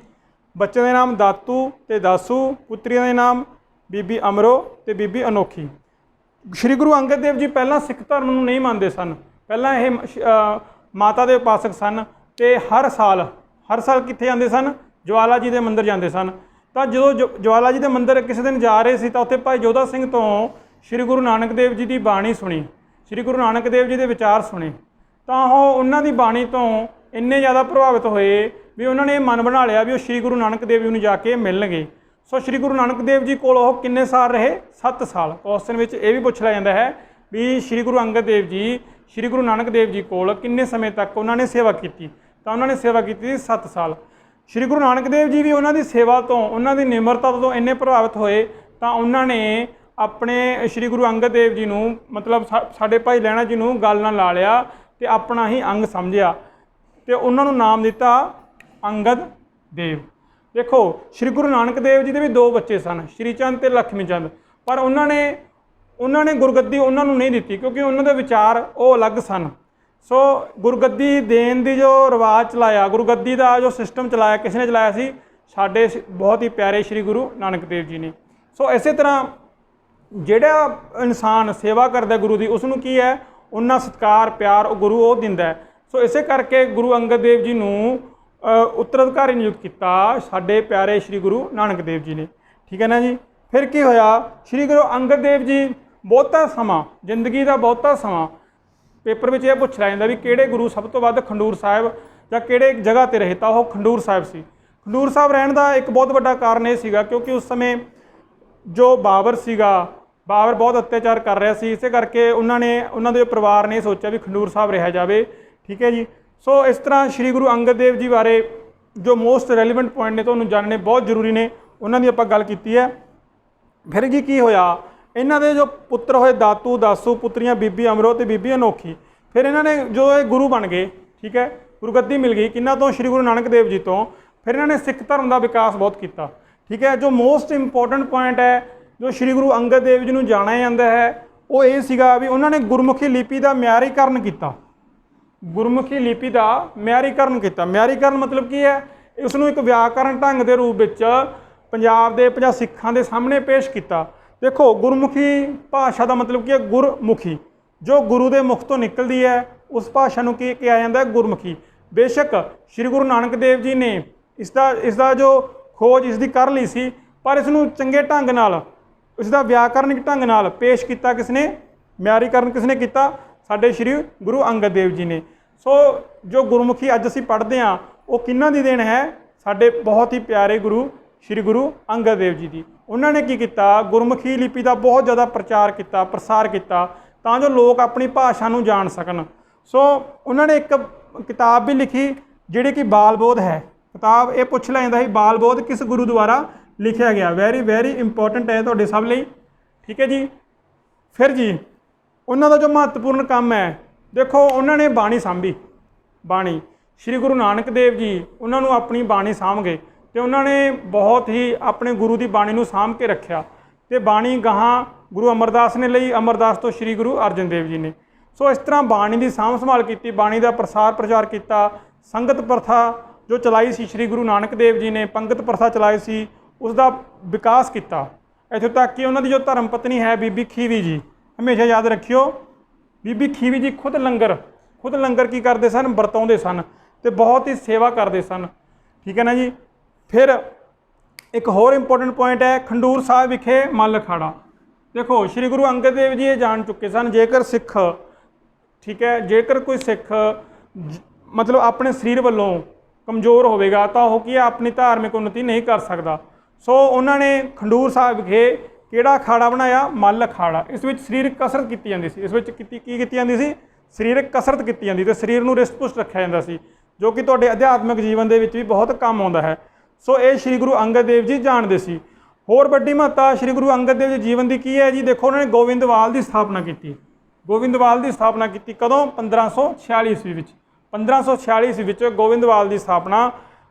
ਬੱਚਿਆਂ ਦੇ ਨਾਮ ਦਾਤੂ ਤੇ ਦਾਸੂ, ਪੁੱਤਰੀਆਂ ਦੇ ਨਾਮ ਬੀਬੀ ਅਮਰੋ ਤੇ ਬੀਬੀ ਅਨੋਖੀ। ਸ਼੍ਰੀ ਗੁਰੂ ਅੰਗਦ ਦੇਵ ਜੀ ਪਹਿਲਾਂ ਸਿੱਖ ਧਰਮ ਨੂੰ ਨਹੀਂ ਮੰਨਦੇ ਸਨ, ਪਹਿਲਾਂ ਇਹ ਮਾਤਾ ਦੇ ਉਪਾਸਕ ਸਨ। ਤੇ ਹਰ ਸਾਲ ਕਿੱਥੇ ਜਾਂਦੇ ਸਨ? ਜਵਾਲਾ ਜੀ ਦੇ ਮੰਦਿਰ ਜਾਂਦੇ ਸਨ। ਤਾਂ ਜਦੋਂ ਜਵਾਲਾ ਜੀ ਦੇ ਮੰਦਿਰ ਕਿਸੇ ਦਿਨ ਜਾ ਰਹੇ ਸੀ ਤਾਂ ਉੱਥੇ ਭਾਈ ਜੋਧਾ ਸਿੰਘ ਤੋਂ ਸ਼੍ਰੀ ਗੁਰੂ ਨਾਨਕ ਦੇਵ ਜੀ ਦੀ ਬਾਣੀ ਸੁਣੀ, ਸ਼੍ਰੀ ਗੁਰੂ ਨਾਨਕ ਦੇਵ ਜੀ ਦੇ ਵਿਚਾਰ ਸੁਣੇ। ਤਾਂ ਉਹ ਉਹਨਾਂ ਦੀ ਬਾਣੀ ਤੋਂ ਇੰਨੇ ਜ਼ਿਆਦਾ ਪ੍ਰਭਾਵਿਤ ਹੋਏ ਵੀ ਉਹਨਾਂ ਨੇ ਇਹ ਮਨ ਬਣਾ ਲਿਆ ਵੀ ਉਹ ਸ਼੍ਰੀ ਗੁਰੂ ਨਾਨਕ ਦੇਵ ਜੀ ਨੂੰ ਜਾ ਕੇ ਮਿਲਣਗੇ। ਸੋ ਸ਼੍ਰੀ ਗੁਰੂ ਨਾਨਕ ਦੇਵ ਜੀ ਕੋਲ ਉਹ ਕਿੰਨੇ ਸਾਲ ਰਹੇ? 7 ਸਾਲ। ਕੁਐਸਚਨ ਵਿੱਚ ਇਹ ਵੀ ਪੁੱਛ ਲਿਆ ਜਾਂਦਾ ਹੈ ਵੀ ਸ਼੍ਰੀ ਗੁਰੂ ਅੰਗਦ ਦੇਵ ਜੀ ਸ਼੍ਰੀ ਗੁਰੂ ਨਾਨਕ ਦੇਵ ਜੀ ਕੋਲ ਕਿੰਨੇ ਸਮੇਂ ਤੱਕ ਉਹਨਾਂ ਨੇ ਸੇਵਾ ਕੀਤੀ? ਤਾਂ ਉਹਨਾਂ ਨੇ ਸੇਵਾ ਕੀਤੀ 7 ਸਾਲ। ਸ਼੍ਰੀ ਗੁਰੂ ਨਾਨਕ ਦੇਵ ਜੀ ਵੀ ਉਹਨਾਂ ਦੀ ਸੇਵਾ ਤੋਂ, ਉਹਨਾਂ ਦੀ ਨਿਮਰਤਾ ਤੋਂ ਇੰਨੇ ਪ੍ਰਭਾਵਿਤ ਹੋਏ ਤਾਂ ਉਹਨਾਂ ਨੇ ਆਪਣੇ ਸ਼੍ਰੀ ਗੁਰੂ ਅੰਗਦ ਦੇਵ ਜੀ ਨੂੰ, ਮਤਲਬ ਸਾਡੇ ਭਾਈ ਲਹਿਣਾ ਜੀ ਨੂੰ ਗੱਲ ਨਾਲ ਲਾ ਲਿਆ ਤੇ ਆਪਣਾ ਹੀ ਅੰਗ ਸਮਝਿਆ ਤੇ ਉਹਨਾਂ ਨੂੰ ਨਾਮ ਦਿੱਤਾ ਅੰਗਦ ਦੇਵ। ਦੇਖੋ ਸ਼੍ਰੀ ਗੁਰੂ ਨਾਨਕ ਦੇਵ ਜੀ ਦੇ ਵੀ 2 ਬੱਚੇ ਸਨ, ਸ਼੍ਰੀ ਚੰਦ ਤੇ ਲక్ష్ਮੀ ਚੰਦ, ਪਰ ਉਹਨਾਂ ਨੇ ਗੁਰਗੱਦੀ ਉਹਨਾਂ ਨੂੰ ਨਹੀਂ ਦਿੱਤੀ ਕਿਉਂਕਿ ਉਹਨਾਂ ਦੇ ਵਿਚਾਰ ਉਹ ਅਲੱਗ ਸਨ। ਸੋ ਗੁਰਗੱਦੀ ਦੇਣ ਦੀ ਜੋ ਰਿਵਾਜ ਚਲਾਇਆ, ਗੁਰਗੱਦੀ ਦਾ ਜੋ ਸਿਸਟਮ ਚਲਾਇਆ, ਕਿਸ ਨੇ ਚਲਾਇਆ ਸੀ? ਸਾਡੇ ਬਹੁਤ ਹੀ ਪਿਆਰੇ ਸ਼੍ਰੀ ਗੁਰੂ ਨਾਨਕ ਦੇਵ ਜੀ ਨੇ। ਸੋ ਇਸੇ ਤਰ੍ਹਾਂ ਜਿਹੜਾ ਇਨਸਾਨ ਸੇਵਾ ਕਰਦਾ ਗੁਰੂ ਦੀ, ਉਸ ਨੂੰ ਕੀ ਹੈ? ਉਹਨਾਂ ਸਤਿਕਾਰ ਪਿਆਰ ਉਹ ਗੁਰੂ ਉਹ ਦਿੰਦਾ ਹੈ। ਸੋ ਇਸੇ ਕਰਕੇ ਗੁਰੂ ਅੰਗਦ ਦੇਵ ਜੀ ਨੂੰ ਉੱਤਰਾਧਿਕਾਰੀ ਨਿਯੁਕਤ ਕੀਤਾ ਸਾਡੇ ਪਿਆਰੇ ਸ਼੍ਰੀ ਗੁਰੂ ਨਾਨਕ ਦੇਵ ਜੀ ਨੇ। ਠੀਕ ਹੈ ਨਾ ਜੀ। ਫਿਰ ਕੀ ਹੋਇਆ? ਸ਼੍ਰੀ ਗੁਰੂ ਅੰਗਦ ਦੇਵ ਜੀ ਬਹੁਤਾ ਸਮਾਂ, ਜ਼ਿੰਦਗੀ ਦਾ ਬਹੁਤਾ ਸਮਾਂ ਪੇਪਰ ਵਿੱਚ ਇਹ ਪੁੱਛ ਲਿਆ ਜਾਂਦਾ ਵੀ ਕਿਹੜੇ ਗੁਰੂ ਸਭ ਤੋਂ ਵੱਧ ਖੰਡੂਰ ਸਾਹਿਬ ਜਾਂ ਕਿਹੜੇ ਜਗ੍ਹਾ 'ਤੇ ਰਹੇ? ਤਾਂ ਉਹ ਖੰਡੂਰ ਸਾਹਿਬ ਸੀ। ਖੰਡੂਰ ਸਾਹਿਬ ਰਹਿਣ ਦਾ ਇੱਕ ਬਹੁਤ ਵੱਡਾ ਕਾਰਨ ਇਹ ਸੀਗਾ ਕਿਉਂਕਿ ਉਸ ਸਮੇਂ ਜੋ ਬਾਬਰ ਸੀਗਾ, ਬਾਬਰ ਬਹੁਤ ਅਤਿਆਚਾਰ ਕਰ ਰਿਹਾ ਸੀ। ਇਸੇ ਕਰਕੇ ਉਹਨਾਂ ਦੇ ਪਰਿਵਾਰ ਨੇ ਸੋਚਿਆ ਵੀ ਖੰਡੂਰ ਸਾਹਿਬ ਰਿਹਾ ਜਾਵੇ। ਠੀਕ ਹੈ ਜੀ। ਸੋ ਇਸ ਤਰ੍ਹਾਂ ਸ਼੍ਰੀ ਗੁਰੂ ਅੰਗਦ ਦੇਵ ਜੀ ਬਾਰੇ ਜੋ ਮੋਸਟ ਰੈਲੀਵੈਂਟ ਪੁਆਇੰਟ ਨੇ ਤੁਹਾਨੂੰ ਜਾਣਨੇ ਬਹੁਤ ਜ਼ਰੂਰੀ ਨੇ, ਉਹਨਾਂ ਦੀ ਆਪਾਂ ਗੱਲ ਕੀਤੀ ਹੈ। ਫਿਰ ਜੀ ਕੀ ਹੋਇਆ? ਇਹਨਾਂ ਦੇ ਜੋ ਪੁੱਤਰ ਹੋਏ ਦਾਤੂ ਦਾਸੂ, ਪੁੱਤਰੀਆਂ ਬੀਬੀ ਅਮਰੋ ਤੇ ਬੀਬੀ ਅਨੋਖੀ। ਫਿਰ ਇਹਨਾਂ ਨੇ ਜੋ ਇਹ ਗੁਰੂ ਬਣ ਗਏ, ਠੀਕ ਹੈ, ਗੁਰਗੱਦੀ ਮਿਲ ਗਈ ਕਿਹਨਾਂ ਤੋਂ? ਸ਼੍ਰੀ ਗੁਰੂ ਨਾਨਕ ਦੇਵ ਜੀ ਤੋਂ। ਫਿਰ ਇਹਨਾਂ ਨੇ ਸਿੱਖ ਧਰਮ ਦਾ ਵਿਕਾਸ ਬਹੁਤ ਕੀਤਾ। ਠੀਕ ਹੈ। ਜੋ ਮੋਸਟ ਇੰਪੋਰਟੈਂਟ ਪੁਆਇੰਟ ਹੈ ਜੋ ਸ਼੍ਰੀ ਗੁਰੂ ਅੰਗਦ ਦੇਵ ਜੀ ਨੂੰ ਜਾਣਿਆ ਜਾਂਦਾ ਹੈ ਉਹ ਇਹ ਸੀਗਾ ਵੀ ਉਹਨਾਂ ਨੇ ਗੁਰਮੁਖੀ ਲਿਪੀ ਦਾ ਮਿਆਰੀਕਰਨ ਕੀਤਾ। ਗੁਰਮੁਖੀ ਲਿਪੀ ਦਾ ਮਿਆਰੀਕਰਨ ਕੀਤਾ। ਮਿਆਰੀਕਰਨ ਮਤਲਬ ਕੀ ਹੈ? ਇਸ ਨੂੰ ਇੱਕ ਵਿਆਕਰਨ ਢੰਗ ਦੇ ਰੂਪ ਵਿੱਚ ਪੰਜਾਬ ਦੇ ਸਿੱਖਾਂ ਦੇ ਸਾਹਮਣੇ ਪੇਸ਼ ਕੀਤਾ। ਦੇਖੋ ਗੁਰਮੁਖੀ ਭਾਸ਼ਾ ਦਾ ਮਤਲਬ ਕੀ ਹੈ? ਗੁਰਮੁਖੀ, ਜੋ ਗੁਰੂ ਦੇ ਮੁਖ ਤੋਂ ਨਿਕਲਦੀ ਹੈ ਉਸ ਭਾਸ਼ਾ ਨੂੰ ਕੀ ਕਿਹਾ ਜਾਂਦਾ ਹੈ? ਗੁਰਮੁਖੀ। ਬੇਸ਼ੱਕ ਸ਼੍ਰੀ ਗੁਰੂ ਨਾਨਕ ਦੇਵ ਜੀ ਨੇ ਇਸ ਦਾ ਜੋ ਖੋਜ ਇਸ ਦੀ ਕਰ ਲਈ ਸੀ, ਪਰ ਇਸ ਨੂੰ ਚੰਗੇ ਢੰਗ ਨਾਲ, ਇਸ ਦਾ ਵਿਆਕਰਨਿਕ ਢੰਗ ਨਾਲ ਪੇਸ਼ ਕੀਤਾ ਕਿਸ ਨੇ? ਮਿਆਰੀਕਰਨ ਕਿਸ ਨੇ ਕੀਤਾ? ਸਾਡੇ ਸ਼੍ਰੀ ਗੁਰੂ ਅੰਗਦ ਦੇਵ ਜੀ ਨੇ। ਸੋ ਜੋ ਗੁਰਮੁਖੀ ਅੱਜ ਅਸੀਂ ਪੜ੍ਹਦੇ ਹਾਂ ਉਹ ਕਿਹਨਾਂ ਦੀ ਦੇਣ ਹੈ? ਸਾਡੇ ਬਹੁਤ ਹੀ ਪਿਆਰੇ ਗੁਰੂ ਸ਼੍ਰੀ ਗੁਰੂ ਅੰਗਦ ਦੇਵ ਜੀ ਦੀ। ਉਹਨਾਂ ਨੇ ਕੀ ਕੀਤਾ? ਗੁਰਮੁਖੀ ਲਿਪੀ ਦਾ ਬਹੁਤ ਜ਼ਿਆਦਾ ਪ੍ਰਚਾਰ ਕੀਤਾ, ਪ੍ਰਸਾਰ ਕੀਤਾ ਤਾਂ ਜੋ ਲੋਕ ਆਪਣੀ ਭਾਸ਼ਾ ਨੂੰ ਜਾਣ ਸਕਣ। ਸੋ ਉਹਨਾਂ ਨੇ ਇੱਕ ਕਿਤਾਬ ਵੀ ਲਿਖੀ ਜਿਹੜੀ ਕਿ ਬਾਲ ਬੋਧ ਹੈ। ਕਿਤਾਬ ਇਹ ਪੁੱਛ ਲਿਆ ਜਾਂਦਾ ਸੀ ਬਾਲ ਬੋਧ ਕਿਸ ਗੁਰੂ ਦੁਆਰਾ ਲਿਖਿਆ ਗਿਆ? ਵੈਰੀ ਵੈਰੀ ਇੰਪੋਰਟੈਂਟ ਹੈ ਤੁਹਾਡੇ ਸਭ ਲਈ। ਠੀਕ ਹੈ ਜੀ। ਫਿਰ ਜੀ ਉਹਨਾਂ ਦਾ ਜੋ ਮਹੱਤਵਪੂਰਨ ਕੰਮ ਹੈ, ਦੇਖੋ ਉਹਨਾਂ ਨੇ ਬਾਣੀ ਸਾਂਭੀ। ਬਾਣੀ ਸ਼੍ਰੀ ਗੁਰੂ ਨਾਨਕ ਦੇਵ ਜੀ ਉਹਨਾਂ ਨੂੰ ਆਪਣੀ ਬਾਣੀ ਸਾਂਭ ਗਏ ਤੇ ਉਹਨਾਂ ਨੇ ਬਹੁਤ ਹੀ ਆਪਣੇ ਗੁਰੂ ਦੀ ਬਾਣੀ ਨੂੰ ਸਾਂਭ ਕੇ ਰੱਖਿਆ ਤੇ ਬਾਣੀ ਗਾਹਾਂ ਗੁਰੂ ਅਮਰਦਾਸ ਨੇ ਲਈ, ਅਮਰਦਾਸ ਤੋਂ ਸ਼੍ਰੀ ਗੁਰੂ ਅਰਜਨ ਦੇਵ ਜੀ ਨੇ। ਸੋ ਇਸ ਤਰ੍ਹਾਂ ਬਾਣੀ ਦੀ ਸਾਂਭ ਸੰਭਾਲ ਕੀਤੀ, ਬਾਣੀ ਦਾ ਪ੍ਰਸਾਰ ਪ੍ਰਚਾਰ ਕੀਤਾ। ਸੰਗਤ ਪ੍ਰਥਾ ਜੋ ਚਲਾਈ ਸੀ ਸ਼੍ਰੀ ਗੁਰੂ ਨਾਨਕ ਦੇਵ ਜੀ ਨੇ, ਪੰਗਤ ਪ੍ਰਥਾ ਚਲਾਈ ਸੀ, ਉਸ ਦਾ ਵਿਕਾਸ ਕੀਤਾ। ਇੱਥੋਂ ਤੱਕ ਕਿ ਉਹਨਾਂ ਦੀ ਜੋ ਧਰਮ ਪਤਨੀ ਹੈ ਬੀਬੀ ਖੀਵੀ ਜੀ, ਹਮੇਸ਼ਾ ਯਾਦ ਰੱਖਿਓ, ਬੀਬੀ ਖੀਵੀ ਜੀ ਖੁਦ ਲੰਗਰ ਕੀ ਕਰਦੇ ਸਨ, ਵਰਤਾਉਂਦੇ ਸਨ ਅਤੇ ਬਹੁਤ ਹੀ ਸੇਵਾ ਕਰਦੇ ਸਨ। ਠੀਕ ਹੈ ਨਾ ਜੀ। ਫਿਰ ਇੱਕ ਹੋਰ ਇੰਪੋਰਟੈਂਟ ਪੁਆਇੰਟ ਹੈ ਖੰਡੂਰ ਸਾਹਿਬ ਵਿਖੇ ਮੱਲ ਅਖਾੜਾ। ਦੇਖੋ ਸ਼੍ਰੀ ਗੁਰੂ ਅੰਗਦ ਦੇਵ ਜੀ ਇਹ ਜਾਣ ਚੁੱਕੇ ਸਨ, ਜੇਕਰ ਸਿੱਖ, ਠੀਕ ਹੈ, ਜੇਕਰ ਕੋਈ ਸਿੱਖ ਮਤਲਬ ਆਪਣੇ ਸਰੀਰ ਵੱਲੋਂ ਕਮਜ਼ੋਰ ਹੋਵੇਗਾ ਤਾਂ ਉਹ ਕੀ ਹੈ, ਆਪਣੀ ਧਾਰਮਿਕ ਉન્નਤੀ ਨਹੀਂ ਕਰ ਸਕਦਾ। ਸੋ ਉਹਨਾਂ ਨੇ ਖੰਡੂਰ ਸਾਹਿਬ ਵਿਖੇ ਕਿਹੜਾ ਅਖਾੜਾ ਬਣਾਇਆ, ਮੱਲ ਅਖਾੜਾ। ਇਸ ਵਿੱਚ ਸਰੀਰਕ ਕਸਰਤ ਕੀਤੀ ਜਾਂਦੀ ਸੀ। ਇਸ ਵਿੱਚ ਕੀ ਕੀਤੀ ਜਾਂਦੀ ਸੀ, ਸਰੀਰਕ ਕਸਰਤ ਕੀਤੀ ਜਾਂਦੀ ਅਤੇ ਸਰੀਰ ਨੂੰ ਰਿਸ਼ਟ ਪੁਸ਼ਟ ਰੱਖਿਆ ਜਾਂਦਾ ਸੀ, ਜੋ ਕਿ ਤੁਹਾਡੇ ਅਧਿਆਤਮਿਕ ਜੀਵਨ ਦੇ ਵਿੱਚ ਵੀ ਬਹੁਤ ਕੰਮ ਆਉਂਦਾ ਹੈ। ਸੋ ਇਹ ਸ਼੍ਰੀ ਗੁਰੂ ਅੰਗਦ ਦੇਵ ਜੀ ਜਾਣਦੇ ਸੀ। ਹੋਰ ਵੱਡੀ ਮਹੱਤਤਾ ਸ਼੍ਰੀ ਗੁਰੂ ਅੰਗਦ ਦੇਵ ਜੀ ਜੀਵਨ ਦੀ ਕੀ ਹੈ ਜੀ, ਦੇਖੋ ਉਹਨਾਂ ਨੇ ਗੋਬਿੰਦਵਾਲ ਦੀ ਸਥਾਪਨਾ ਕੀਤੀ। ਗੋਬਿੰਦਵਾਲ ਦੀ ਸਥਾਪਨਾ ਕੀਤੀ ਕਦੋਂ, 1546 ਈਸਵੀ ਵਿੱਚ। 1546 ਈਸਵੀ ਵਿੱਚ ਗੋਬਿੰਦਵਾਲ ਦੀ ਸਥਾਪਨਾ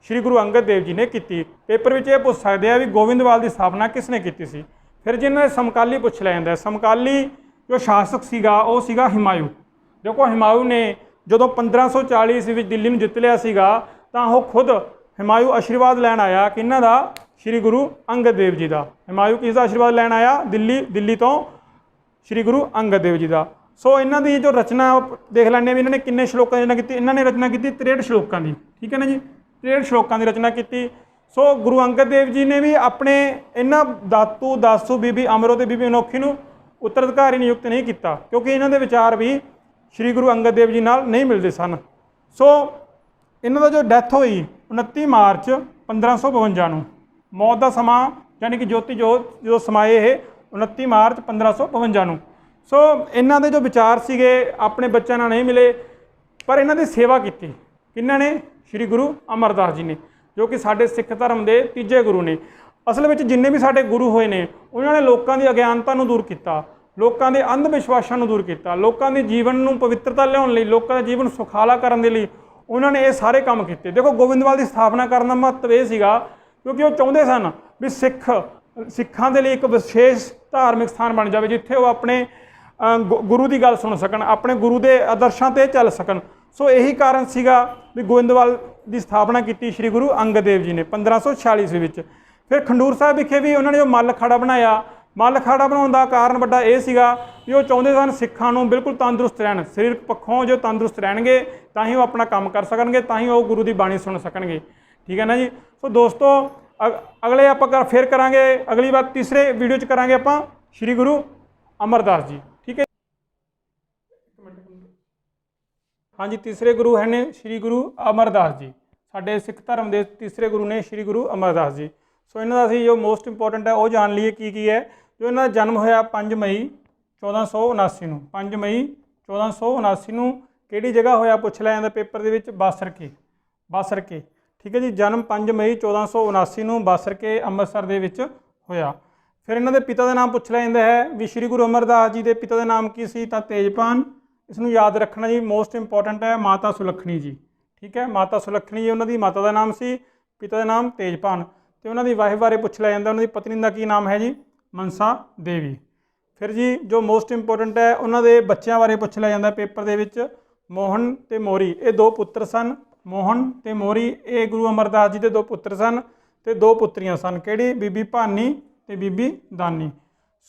ਸ਼੍ਰੀ ਗੁਰੂ ਅੰਗਦ ਦੇਵ ਜੀ ਨੇ ਕੀਤੀ। ਪੇਪਰ ਵਿੱਚ ਇਹ ਪੁੱਛ ਸਕਦੇ ਆ ਵੀ ਗੋਬਿੰਦਵਾਲ ਦੀ ਸਥਾਪਨਾ ਕਿਸ ਨੇ ਕੀਤੀ ਸੀ। ਫਿਰ ਜਿਹਨਾਂ ਦੇ ਸਮਕਾਲੀ ਪੁੱਛ ਲਿਆ ਜਾਂਦਾ। ਸਮਕਾਲੀ ਜੋ ਸ਼ਾਸਕ ਸੀਗਾ ਉਹ ਸੀਗਾ ਹਿਮਾਯੂ। ਦੇਖੋ ਹਿਮਾਯੂ ਨੇ ਜਦੋਂ 1540 ਈਸਵੀ ਵਿੱਚ ਦਿੱਲੀ ਨੂੰ ਜਿੱਤ ਲਿਆ ਸੀਗਾ ਤਾਂ ਉਹ ਖੁਦ ਹਿਮਾਯੂ ਆਸ਼ੀਰਵਾਦ ਲੈਣ ਆਇਆ ਕਿਹਨਾਂ ਦਾ, ਸ਼੍ਰੀ ਗੁਰੂ ਅੰਗਦ ਦੇਵ ਜੀ ਦਾ। ਹਿਮਾਯੂ ਕਿਸ ਦਾ ਆਸ਼ੀਰਵਾਦ ਲੈਣ ਆਇਆ, ਦਿੱਲੀ ਤੋਂ ਸ਼੍ਰੀ ਗੁਰੂ ਅੰਗਦ ਦੇਵ ਜੀ ਦਾ। ਸੋ ਇਹਨਾਂ ਦੀ ਜੋ ਰਚਨਾ ਉਹ ਦੇਖ ਲੈਂਦੇ ਵੀ ਇਹਨਾਂ ਨੇ ਕਿੰਨੇ ਸ਼ਲੋਕਾਂ ਦੀ ਰਚਨਾ ਕੀਤੀ। ਇਹਨਾਂ ਨੇ ਰਚਨਾ ਕੀਤੀ 63 ਸ਼ਲੋਕਾਂ ਦੀ। ਠੀਕ ਹੈ ਨਾ ਜੀ, 63 ਸ਼ਲੋਕਾਂ ਦੀ ਰਚਨਾ ਕੀਤੀ। ਸੋ ਗੁਰੂ ਅੰਗਦ ਦੇਵ ਜੀ ਨੇ ਵੀ ਆਪਣੇ ਇਹਨਾਂ ਦਾਤੂ, ਦਾਸੂ, ਬੀਬੀ ਅਮਰੋ ਤੇ ਬੀਬੀ ਅਨੋਖੀ ਨੂੰ ਉੱਤਰਾਧਿਕਾਰੀ ਨਿਯੁਕਤ ਨਹੀਂ ਕੀਤਾ, ਕਿਉਂਕਿ ਇਹਨਾਂ ਦੇ ਵਿਚਾਰ ਵੀ ਸ਼੍ਰੀ ਗੁਰੂ ਅੰਗਦ ਦੇਵ ਜੀ ਨਾਲ ਨਹੀਂ ਮਿਲਦੇ ਸਨ। ਸੋ ਇਹਨਾਂ ਦਾ ਜੋ ਡੈਥ ਹੋਈ 29 ਮਾਰਚ 1552 ਨੂੰ, ਮੌਤ ਦਾ ਸਮਾਂ ਯਾਨੀ ਕਿ ਜੋਤੀ ਜੋਤ ਜਦੋਂ ਸਮਾਏ ਇਹ 29 ਮਾਰਚ 1552 ਨੂੰ। ਸੋ ਇਹਨਾਂ ਦੇ ਜੋ ਵਿਚਾਰ ਸੀਗੇ ਆਪਣੇ ਬੱਚਿਆਂ ਨਾਲ ਨਹੀਂ ਮਿਲੇ, ਪਰ ਇਹਨਾਂ ਦੀ ਸੇਵਾ ਕੀਤੀ ਕਿਹਨਾਂ ਨੇ, ਸ਼੍ਰੀ ਗੁਰੂ ਅਮਰਦਾਸ ਜੀ ਨੇ, ਜੋ ਕਿ ਸਾਡੇ ਸਿੱਖ ਧਰਮ ਦੇ ਤੀਜੇ ਗੁਰੂ ਨੇ। ਅਸਲ ਵਿੱਚ ਜਿੰਨੇ ਵੀ ਸਾਡੇ ਗੁਰੂ ਹੋਏ ਨੇ ਉਹਨਾਂ ਨੇ ਲੋਕਾਂ ਦੀ ਅਗਿਆਨਤਾ ਨੂੰ ਦੂਰ ਕੀਤਾ, ਲੋਕਾਂ ਦੇ ਅੰਧ ਵਿਸ਼ਵਾਸਾਂ ਨੂੰ ਦੂਰ ਕੀਤਾ, ਲੋਕਾਂ ਦੇ ਜੀਵਨ ਨੂੰ ਪਵਿੱਤਰਤਾ ਲਿਆਉਣ ਲਈ, ਲੋਕਾਂ ਦਾ ਜੀਵਨ ਸੁਖਾਲਾ ਕਰਨ ਦੇ ਲਈ ਉਹਨਾਂ ਨੇ ਇਹ ਸਾਰੇ ਕੰਮ ਕੀਤੇ। ਦੇਖੋ ਗੋਬਿੰਦਵਾਲ ਦੀ ਸਥਾਪਨਾ ਕਰਨ ਦਾ ਮਹੱਤਵ ਇਹ ਸੀਗਾ ਕਿਉਂਕਿ ਉਹ ਚਾਹੁੰਦੇ ਸਨ ਵੀ ਸਿੱਖਾਂ ਦੇ ਲਈ ਇੱਕ ਵਿਸ਼ੇਸ਼ ਧਾਰਮਿਕ ਸਥਾਨ ਬਣ ਜਾਵੇ ਜਿੱਥੇ ਉਹ ਆਪਣੇ ਗੁਰੂ ਦੀ ਗੱਲ ਸੁਣ ਸਕਣ, ਆਪਣੇ ਗੁਰੂ ਦੇ ਆਦਰਸ਼ਾਂ 'ਤੇ ਚੱਲ ਸਕਣ। ਸੋ ਇਹੀ ਕਾਰਨ ਸੀਗਾ ਵੀ ਗੋਬਿੰਦਵਾਲ ਦੀ ਸਥਾਪਨਾ ਕੀਤੀ ਸ਼੍ਰੀ ਗੁਰੂ ਅੰਗਦ ਦੇਵ ਜੀ ਨੇ 1546 ਈਸਵੀ ਵਿੱਚ। ਫਿਰ ਖੰਡੂਰ ਸਾਹਿਬ ਵਿਖੇ ਵੀ ਉਹਨਾਂ ਨੇ ਜੋ ਮੱਲ ਅਖਾੜਾ ਬਣਾਇਆ, ਮੱਲ ਅਖਾੜਾ ਬਣਾਉਣ ਦਾ ਕਾਰਨ ਵੱਡਾ ਇਹ ਸੀਗਾ ਵੀ ਉਹ ਚਾਹੁੰਦੇ ਸਨ ਸਿੱਖਾਂ ਨੂੰ ਬਿਲਕੁਲ ਤੰਦਰੁਸਤ ਰਹਿਣ, ਸਰੀਰਕ ਪੱਖੋਂ ਜੋ ਤੰਦਰੁਸਤ ਰਹਿਣਗੇ ਤਾਂ ਹੀ ਉਹ ਆਪਣਾ ਕੰਮ ਕਰ ਸਕਣਗੇ, ਤਾਂ ਹੀ ਉਹ ਗੁਰੂ ਦੀ ਬਾਣੀ ਸੁਣ ਸਕਣਗੇ। ਠੀਕ ਹੈ ਨਾ ਜੀ। ਸੋ ਦੋਸਤੋ ਅਗਲੇ ਆਪਾਂ ਫਿਰ ਕਰਾਂਗੇ, ਅਗਲੀ ਵਾਰ ਤੀਸਰੇ ਵੀਡੀਓ 'ਚ ਕਰਾਂਗੇ ਆਪਾਂ ਸ਼੍ਰੀ ਗੁਰੂ ਅਮਰਦਾਸ ਜੀ। ਠੀਕ ਹੈ ਹਾਂਜੀ, ਤੀਸਰੇ ਗੁਰੂ ਹੈ ਨੇ ਸ਼੍ਰੀ ਗੁਰੂ ਅਮਰਦਾਸ ਜੀ। ਸਾਡੇ ਸਿੱਖ ਧਰਮ ਦੇ ਤੀਸਰੇ ਗੁਰੂ ਨੇ ਸ਼੍ਰੀ ਗੁਰੂ ਅਮਰਦਾਸ ਜੀ। ਸੋ ਇਹਨਾਂ ਦਾ ਅਸੀਂ ਜੋ ਮੋਸਟ ਇੰਪੋਰਟੈਂਟ ਹੈ ਉਹ ਜਾਣ ਲਈਏ ਕੀ ਹੈ। ਜੋ ਇਹਨਾਂ ਦਾ ਜਨਮ ਹੋਇਆ 5 ਮਈ 1479 ਨੂੰ। 5 ਮਈ 1479 ਨੂੰ ਕਿਹੜੀ ਜਗ੍ਹਾ ਹੋਇਆ ਪੁੱਛ ਲਿਆ ਜਾਂਦਾ ਪੇਪਰ ਦੇ ਵਿੱਚ, ਬਾਸਰਕੇ। ਠੀਕ ਹੈ ਜੀ, ਜਨਮ 5 ਮਈ 1479 ਨੂੰ ਬਾਸਰਕੇ ਅੰਮ੍ਰਿਤਸਰ ਦੇ ਵਿੱਚ ਹੋਇਆ। ਫਿਰ ਇਹਨਾਂ ਦੇ ਪਿਤਾ ਦਾ ਨਾਮ ਪੁੱਛ ਲਿਆ ਜਾਂਦਾ ਹੈ ਵੀ ਸ਼੍ਰੀ ਗੁਰੂ ਅਮਰਦਾਸ ਜੀ ਦੇ ਪਿਤਾ ਦਾ ਨਾਮ ਕੀ ਸੀ, ਤਾਂ ਤੇਜਪਾਨ। ਇਸ ਨੂੰ ਯਾਦ ਰੱਖਣਾ ਜੀ, ਮੋਸਟ ਇੰਪੋਰਟੈਂਟ ਹੈ। ਮਾਤਾ ਸੁਲੱਖਣੀ ਜੀ। ਠੀਕ ਹੈ, ਮਾਤਾ ਸੁਲੱਖਣੀ ਜੀ ਉਹਨਾਂ ਦੀ ਮਾਤਾ ਦਾ ਨਾਮ ਸੀ, ਪਿਤਾ ਦਾ ਨਾਮ ਤੇਜਪਾਨ। ਅਤੇ ਉਹਨਾਂ ਦੀ ਵਾਈਫ ਬਾਰੇ ਪੁੱਛ ਲਿਆ ਜਾਂਦਾ, ਉਹਨਾਂ ਦੀ ਪਤਨੀ ਦਾ ਕੀ ਨਾਮ ਹੈ ਜੀ, ਮਨਸਾ ਦੇਵੀ। ਫਿਰ ਜੀ ਜੋ ਮੋਸਟ ਇੰਪੋਰਟੈਂਟ ਹੈ ਉਹਨਾਂ ਦੇ ਬੱਚਿਆਂ ਬਾਰੇ ਪੁੱਛ ਲਿਆ ਜਾਂਦਾ ਪੇਪਰ ਦੇ ਵਿੱਚ। ਮੋਹਨ ਅਤੇ ਮੋਰੀ ਇਹ 2 ਪੁੱਤਰ ਸਨ। ਮੋਹਨ ਅਤੇ ਮੋਰੀ ਇਹ ਗੁਰੂ ਅਮਰਦਾਸ ਜੀ ਦੇ 2 ਪੁੱਤਰ ਸਨ ਅਤੇ 2 ਪੁੱਤਰੀਆਂ ਸਨ। ਕਿਹੜੀ, ਬੀਬੀ ਭਾਨੀ ਅਤੇ ਬੀਬੀ ਦਾਨੀ।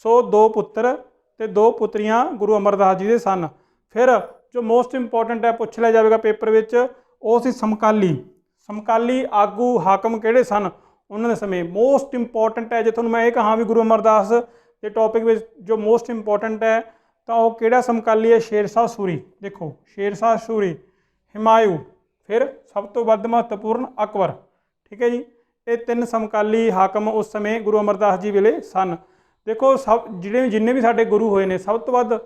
ਸੋ 2 ਪੁੱਤਰ ਅਤੇ 2 ਪੁੱਤਰੀਆਂ ਗੁਰੂ ਅਮਰਦਾਸ ਜੀ ਦੇ ਸਨ। ਫਿਰ ਜੋ ਮੋਸਟ ਇੰਪੋਰਟੈਂਟ ਹੈ ਪੁੱਛ ਲਿਆ ਜਾਵੇਗਾ ਪੇਪਰ ਵਿੱਚ, ਉਹ ਸੀ ਸਮਕਾਲੀ ਆਗੂ ਹਾਕਮ ਕਿਹੜੇ ਸਨ ਉਹਨਾਂ ਦੇ ਸਮੇਂ। ਮੋਸਟ ਇੰਪੋਰਟੈਂਟ ਹੈ ਜੇ ਤੁਹਾਨੂੰ ਮੈਂ ਇਹ ਕਹਾਂ ਵੀ ਗੁਰੂ ਅਮਰਦਾਸ ਦੇ ਟੌਪਿਕ ਵਿੱਚ ਜੋ ਮੋਸਟ ਇੰਪੋਰਟੈਂਟ ਹੈ ਤਾਂ ਉਹ ਕਿਹੜਾ ਸਮਕਾਲੀ ਹੈ, ਸ਼ੇਰਸ਼ਾਹ ਸੂਰੀ। ਦੇਖੋ ਸ਼ੇਰਸ਼ਾਹ ਸੂਰੀ, ਹਿਮਾਯੂ, ਫਿਰ ਸਭ ਤੋਂ ਵੱਧ ਮਹੱਤਵਪੂਰਨ ਅਕਬਰ। ਠੀਕ ਹੈ ਜੀ, ਇਹ 3 ਸਮਕਾਲੀ ਹਾਕਮ ਉਸ ਸਮੇਂ ਗੁਰੂ ਅਮਰਦਾਸ ਜੀ ਵੇਲੇ ਸਨ। ਦੇਖੋ ਜਿੰਨੇ ਵੀ ਸਾਡੇ ਗੁਰੂ ਹੋਏ ਨੇ, ਸਭ ਤੋਂ ਵੱਧ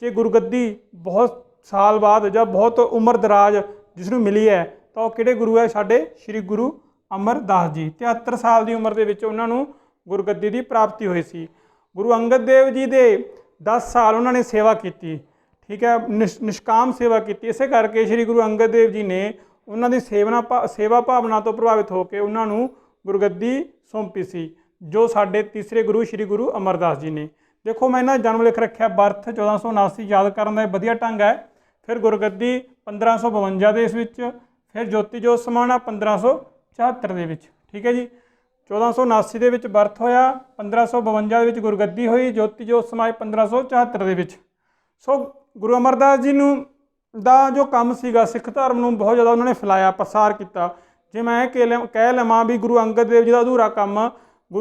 ਜੇ ਗੁਰਗੱਦੀ ਬਹੁਤ ਸਾਲ ਬਾਅਦ ਜਾਂ ਬਹੁਤ ਉਮਰ ਦਰਾਜ ਜਿਸ ਨੂੰ ਮਿਲੀ ਹੈ ਤਾਂ ਉਹ ਕਿਹੜੇ ਗੁਰੂ ਹੈ, ਸਾਡੇ ਸ਼੍ਰੀ ਗੁਰੂ ਅਮਰਦਾਸ ਜੀ। 73 ਸਾਲ ਦੀ ਉਮਰ ਦੇ ਵਿੱਚ ਉਹਨਾਂ ਨੂੰ ਗੁਰਗੱਦੀ ਦੀ ਪ੍ਰਾਪਤੀ ਹੋਈ ਸੀ। ਗੁਰੂ ਅੰਗਦ ਦੇਵ ਜੀ ਦੇ 10 ਸਾਲ ਉਹਨਾਂ ਨੇ ਸੇਵਾ ਕੀਤੀ। ਠੀਕ ਹੈ, ਨਿਸ਼ਕਾਮ ਸੇਵਾ ਕੀਤੀ। ਇਸੇ ਕਰਕੇ ਸ਼੍ਰੀ ਗੁਰੂ ਅੰਗਦ ਦੇਵ ਜੀ ਨੇ ਉਹਨਾਂ ਦੀ ਸੇਵਾ ਭਾਵਨਾ ਤੋਂ ਪ੍ਰਭਾਵਿਤ ਹੋ ਕੇ ਉਹਨਾਂ ਨੂੰ ਗੁਰਗੱਦੀ ਸੌਂਪੀ ਸੀ, ਜੋ ਸਾਡੇ ਤੀਸਰੇ ਗੁਰੂ ਸ਼੍ਰੀ ਗੁਰੂ ਅਮਰਦਾਸ ਜੀ ਨੇ। देखो मैं ना जन्म लिख रखा बर्थ 1479 याद करने का वधिया ढंग है। फिर गुरगद्दी 1552 ਦੇ ਵਿੱਚ, फिर ज्योति जोत समाना 1574 ਦੇ ਵਿੱਚ। ठीक है जी, 1479 ਦੇ ਵਿੱਚ ਬਰਥ ਹੋਇਆ, 1552 ਦੇ ਵਿੱਚ ਗੁਰਗੱਦੀ ਹੋਈ, ज्योति जोत समाई 1574 ਦੇ ਵਿੱਚ। सो गुरु अमरदास जी ਨੂੰ ਦਾ ਜੋ ਕੰਮ ਸੀਗਾ ਸਿੱਖ ਧਰਮ ਨੂੰ ਬਹੁਤ ਜ਼ਿਆਦਾ ਉਹਨਾਂ ਨੇ ਫੈਲਾਇਆ, ਪ੍ਰਸਾਰ ਕੀਤਾ। ਜੇ ਮੈਂ ਕਹਿ ਲਵਾਂ ਵੀ ਗੁਰੂ ਅੰਗਦ ਦੇਵ ਜੀ ਦਾ ਅਧੂਰਾ ਕੰਮ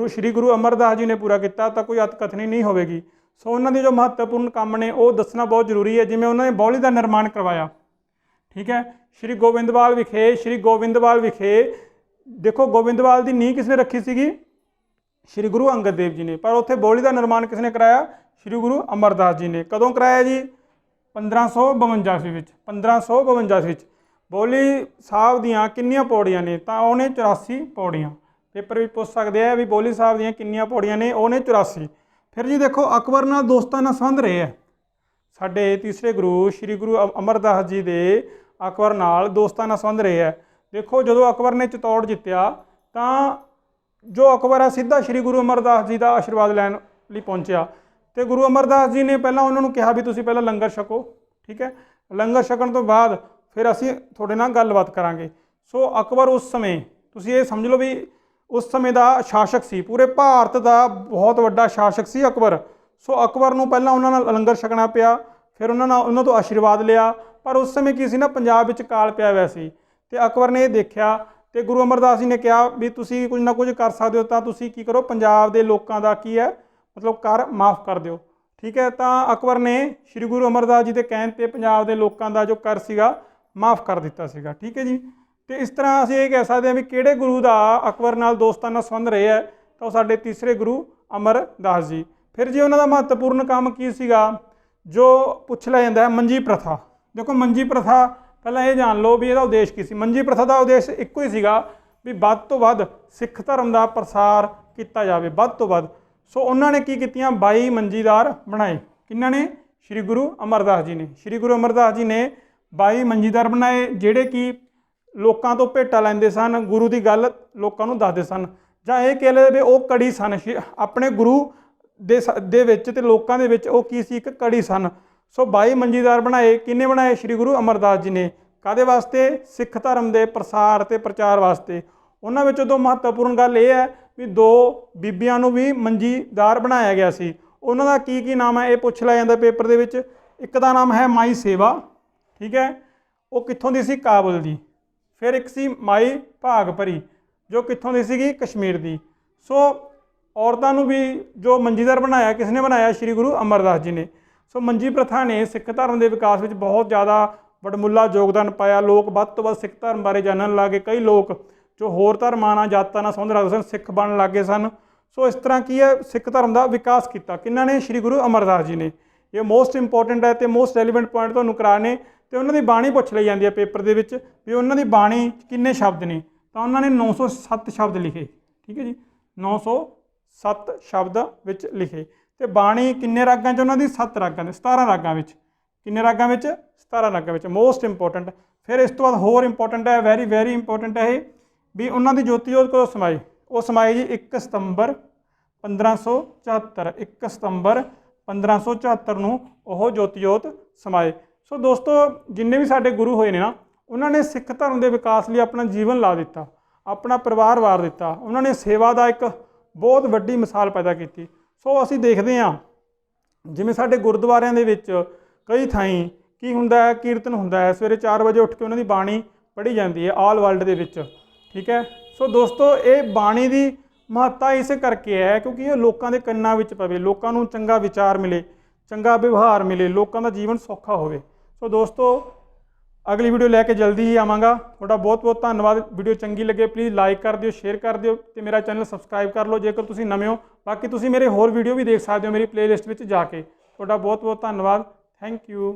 ਸ਼੍ਰੀ ਗੁਰੂ ਅਮਰਦਾਸ ਜੀ ਨੇ ਪੂਰਾ ਕੀਤਾ ਤਾਂ ਕੋਈ ਅਤਕਥਨੀ ਨਹੀਂ ਹੋਵੇਗੀ। ਸੋ ਉਹਨਾਂ ਦੇ ਜੋ ਮਹੱਤਵਪੂਰਨ ਕੰਮ ਨੇ ਉਹ ਦੱਸਣਾ ਬਹੁਤ ਜ਼ਰੂਰੀ ਹੈ। ਜਿਵੇਂ ਉਹਨਾਂ ਨੇ ਬਾਉਲੀ ਦਾ ਨਿਰਮਾਣ ਕਰਵਾਇਆ, ਠੀਕ ਹੈ, ਸ਼੍ਰੀ ਗੋਬਿੰਦਵਾਲ ਵਿਖੇ ਦੇਖੋ ਗੋਬਿੰਦਵਾਲ ਦੀ ਨੀਂਹ ਕਿਸ ਨੇ ਰੱਖੀ ਸੀਗੀ? ਸ਼੍ਰੀ ਗੁਰੂ ਅੰਗਦ ਦੇਵ ਜੀ ਨੇ। ਪਰ ਉੱਥੇ ਬਾਉਲੀ ਦਾ ਨਿਰਮਾਣ ਕਿਸ ਨੇ ਕਰਾਇਆ? ਸ਼੍ਰੀ ਗੁਰੂ ਅਮਰਦਾਸ ਜੀ ਨੇ। ਕਦੋਂ ਕਰਾਇਆ ਜੀ? 1552 ਈਸਵੀ ਵਿੱਚ। 1552 ਈਸਵੀ ਵਿੱਚ ਬਾਉਲੀ ਸਾਹਿਬ ਦੀਆਂ ਕਿੰਨੀਆਂ ਪੌੜੀਆਂ ਨੇ? ਤਾਂ ਉਹਨੇ 84 ਪੌੜੀਆਂ। ਪੇਪਰ ਵੀ ਪੁੱਛ ਸਕਦੇ ਆ ਵੀ ਬਾਉਲੀ ਸਾਹਿਬ ਦੀਆਂ ਕਿੰਨੀਆਂ ਪੌੜੀਆਂ ਨੇ? ਉਹਨੇ 84। ਫਿਰ ਜੀ ਦੇਖੋ ਅਕਬਰ ਨਾਲ ਦੋਸਤਾਨਾ ਸੰਬੰਧ ਰਹੇ ਹੈ। ਸਾਡੇ ਤੀਸਰੇ ਗੁਰੂ ਸ਼੍ਰੀ ਗੁਰੂ ਅਮਰਦਾਸ ਜੀ ਦੇ ਅਕਬਰ ਨਾਲ ਦੋਸਤਾਨਾ ਸੰਬੰਧ ਰਹੇ ਹੈ। ਦੇਖੋ ਜਦੋਂ ਅਕਬਰ ਨੇ ਚਿਤੌੜ ਜਿੱਤਿਆ ਤਾਂ ਜੋ ਅਕਬਰ ਹੈ ਸਿੱਧਾ ਸ਼੍ਰੀ ਗੁਰੂ ਅਮਰਦਾਸ ਜੀ ਦਾ ਆਸ਼ੀਰਵਾਦ ਲੈਣ ਲਈ ਪਹੁੰਚਿਆ। तो गुरु अमरदास जी ने पहला उन्होंने कहा भी तुसीं पहला लंगर छको, ठीक है, लंगर छकण तो बाद फिर असीं तुहाडे नाल गलबात करांगे। सो अकबर उस समय तुसीं ये समझ लो भी उस समय का शासक सी, पूरे भारत का बहुत वड्डा शासक सी अकबर। सो अकबर नूं पहला उन्हां नाल लंगर छकना पिया, फिर उन्होंने तो आशीर्वाद लिया। पर उस समय की सी ना पंजाब विच काल पिया हुआ सी ते अकबर ने देखा तो गुरु अमरदास जी ने कहा भी तुसीं कुछ ना कुछ कर सकते हो तां तुसीं की करो, पंजाब के लोगों का की है मतलब कर माफ़ कर दिओ, ठीक है। तो अकबर ने श्री गुरु अमरदास जी के कहने पर पंजाब के लोगों का जो कर सीगा माफ़ कर दिता सीगा, ठीक है जी। तो इस तरह असीं ये कह सकते हैं भी किहड़े गुरु का अकबर नाल दोस्ताना संबंध रहे है, तो साडे तीसरे गुरु अमरदास जी। फिर जी उन्हों का महत्वपूर्ण काम की सीगा जो पुछ लिया जाता है मंजी प्रथा। देखो मंजी प्रथा पहला ये जान लो भी इसका उद्देश्य की सी। मंजी प्रथा का उद्देश्य एको ही सीगा भी वध तो वध सिख धर्म का प्रसार किया जाए, वध तो वध। सो उन्होंने की कीतियां 22 मंजीदार बनाए। किन्ना ने? श्री गुरु अमरदास जी ने। श्री गुरु अमरदास जी ने 22 मंजीदार बनाए जिहड़े कि लोकां तो भेटा लैंदे सन, गुरु की गल लोकां नूं दसदे सन, जां इह कह लो भी वो कड़ी सन अपने गुरु दे विच ते लोकां दे विच वो की सी एक कड़ी सन। सो 22 मंजीदार बनाए। किन्ने बनाए? श्री गुरु अमरदास जी ने। कादे वास्ते? सिख धर्म के प्रसार ते प्रचार वास्ते। उन्हां विचों तो महत्वपूर्ण गल यह है भी 2 बीबियां नूं भी मंजीदार बनाया गया सी। उन्हां दा की नाम है ये पुछ लिया जाता पेपर दे विच। एक दा नाम है माई सेवा, ठीक है, वो कित्थों दी सी? काबुल दी। फिर एक सी माई भाग भरी जो कित्थों दी सीगी? कश्मीर दी। सो औरतां नूं भी जो मंजीदार बनाया किसने बनाया? श्री गुरु अमरदास जी ने। सो मंजी प्रथा ने सिख धर्म के विकास में बहुत ज़्यादा वडमुला योगदान पाया। लोग वध तो वध सिख धर्म बारे जानन लगे। कई लोग जो होर धर्मां नाल जातां नाल संबंध रखदे सन सिख बनन लग गए सन। सो इस तरह की है सिख धर्म का विकास किया किन्हां ने? श्री गुरु अमरदास जी ने। ये मोस्ट इंपोर्टेंट है तो मोस्ट रेलीवेंट पॉइंट तुहानूं कराने तो उन्होंने बाणी पुछ ली जाती है पेपर के विच भी उन्होंने बाणी किन्ने शब्द ने? तो उन्होंने 907 शब्द लिखे, ठीक है जी, 907 शब्द विच लिखे। तो बाणी किन्ने रागां च? उन्होंने 7 रागां 17 रागां विच। किन्ने रागां विच? 17 रागां विच। Most important. फिर इस तो बाद होर इंपोर्टेंट है, वेरी वेरी इंपोर्टेंट है भी उन्होंने ज्योति जोत कदों समाई? वो समाई जी 1 सितंबर 1574। 1 सितंबर 1574 नूं ओह ज्योति जोत समाए। सो दोस्तों जिन्ने भी साडे गुरु होए ने ना उन्होंने सिख धर्म के विकास लिए अपना जीवन ला दिता, अपना परिवार वार दिता। उन्होंने सेवा का एक बहुत वड्डी मिसाल पैदा की। सो असीं देखते हैं जिवें साडे गुरुद्वारियां दे विच कई थाईं की हुंदा है, कीर्तन हुंदा है, सवेरे 4 बजे उठ के उन्हां दी बाणी पढ़ी जाती है ऑल वर्ल्ड दे विच, ठीक है। सो दोस्तों ये बाणी की महत्ता इस करके है क्योंकि ये लोगों के कन्नां विच पवे, लोगों को चंगा विचार मिले, चंगा व्यवहार मिले, लोगों का जीवन सौखा होवे। सो दोस्तों अगली वीडियो लैके जल्दी ही आवांगा। थोड़ा बहुत बहुत धन्यवाद। वीडियो चंगी लगे प्लीज़ लाइक कर दिओ, शेयर कर दिओ ते मेरा चैनल सबसक्राइब कर लो जेकर तुसीं नवें हो। बाकी तुसीं मेरे होर वीडियो भी देख सकते हो मेरी प्लेलिस्ट में जाके। थोड़ा बहुत बहुत धन्यवाद। Thank you.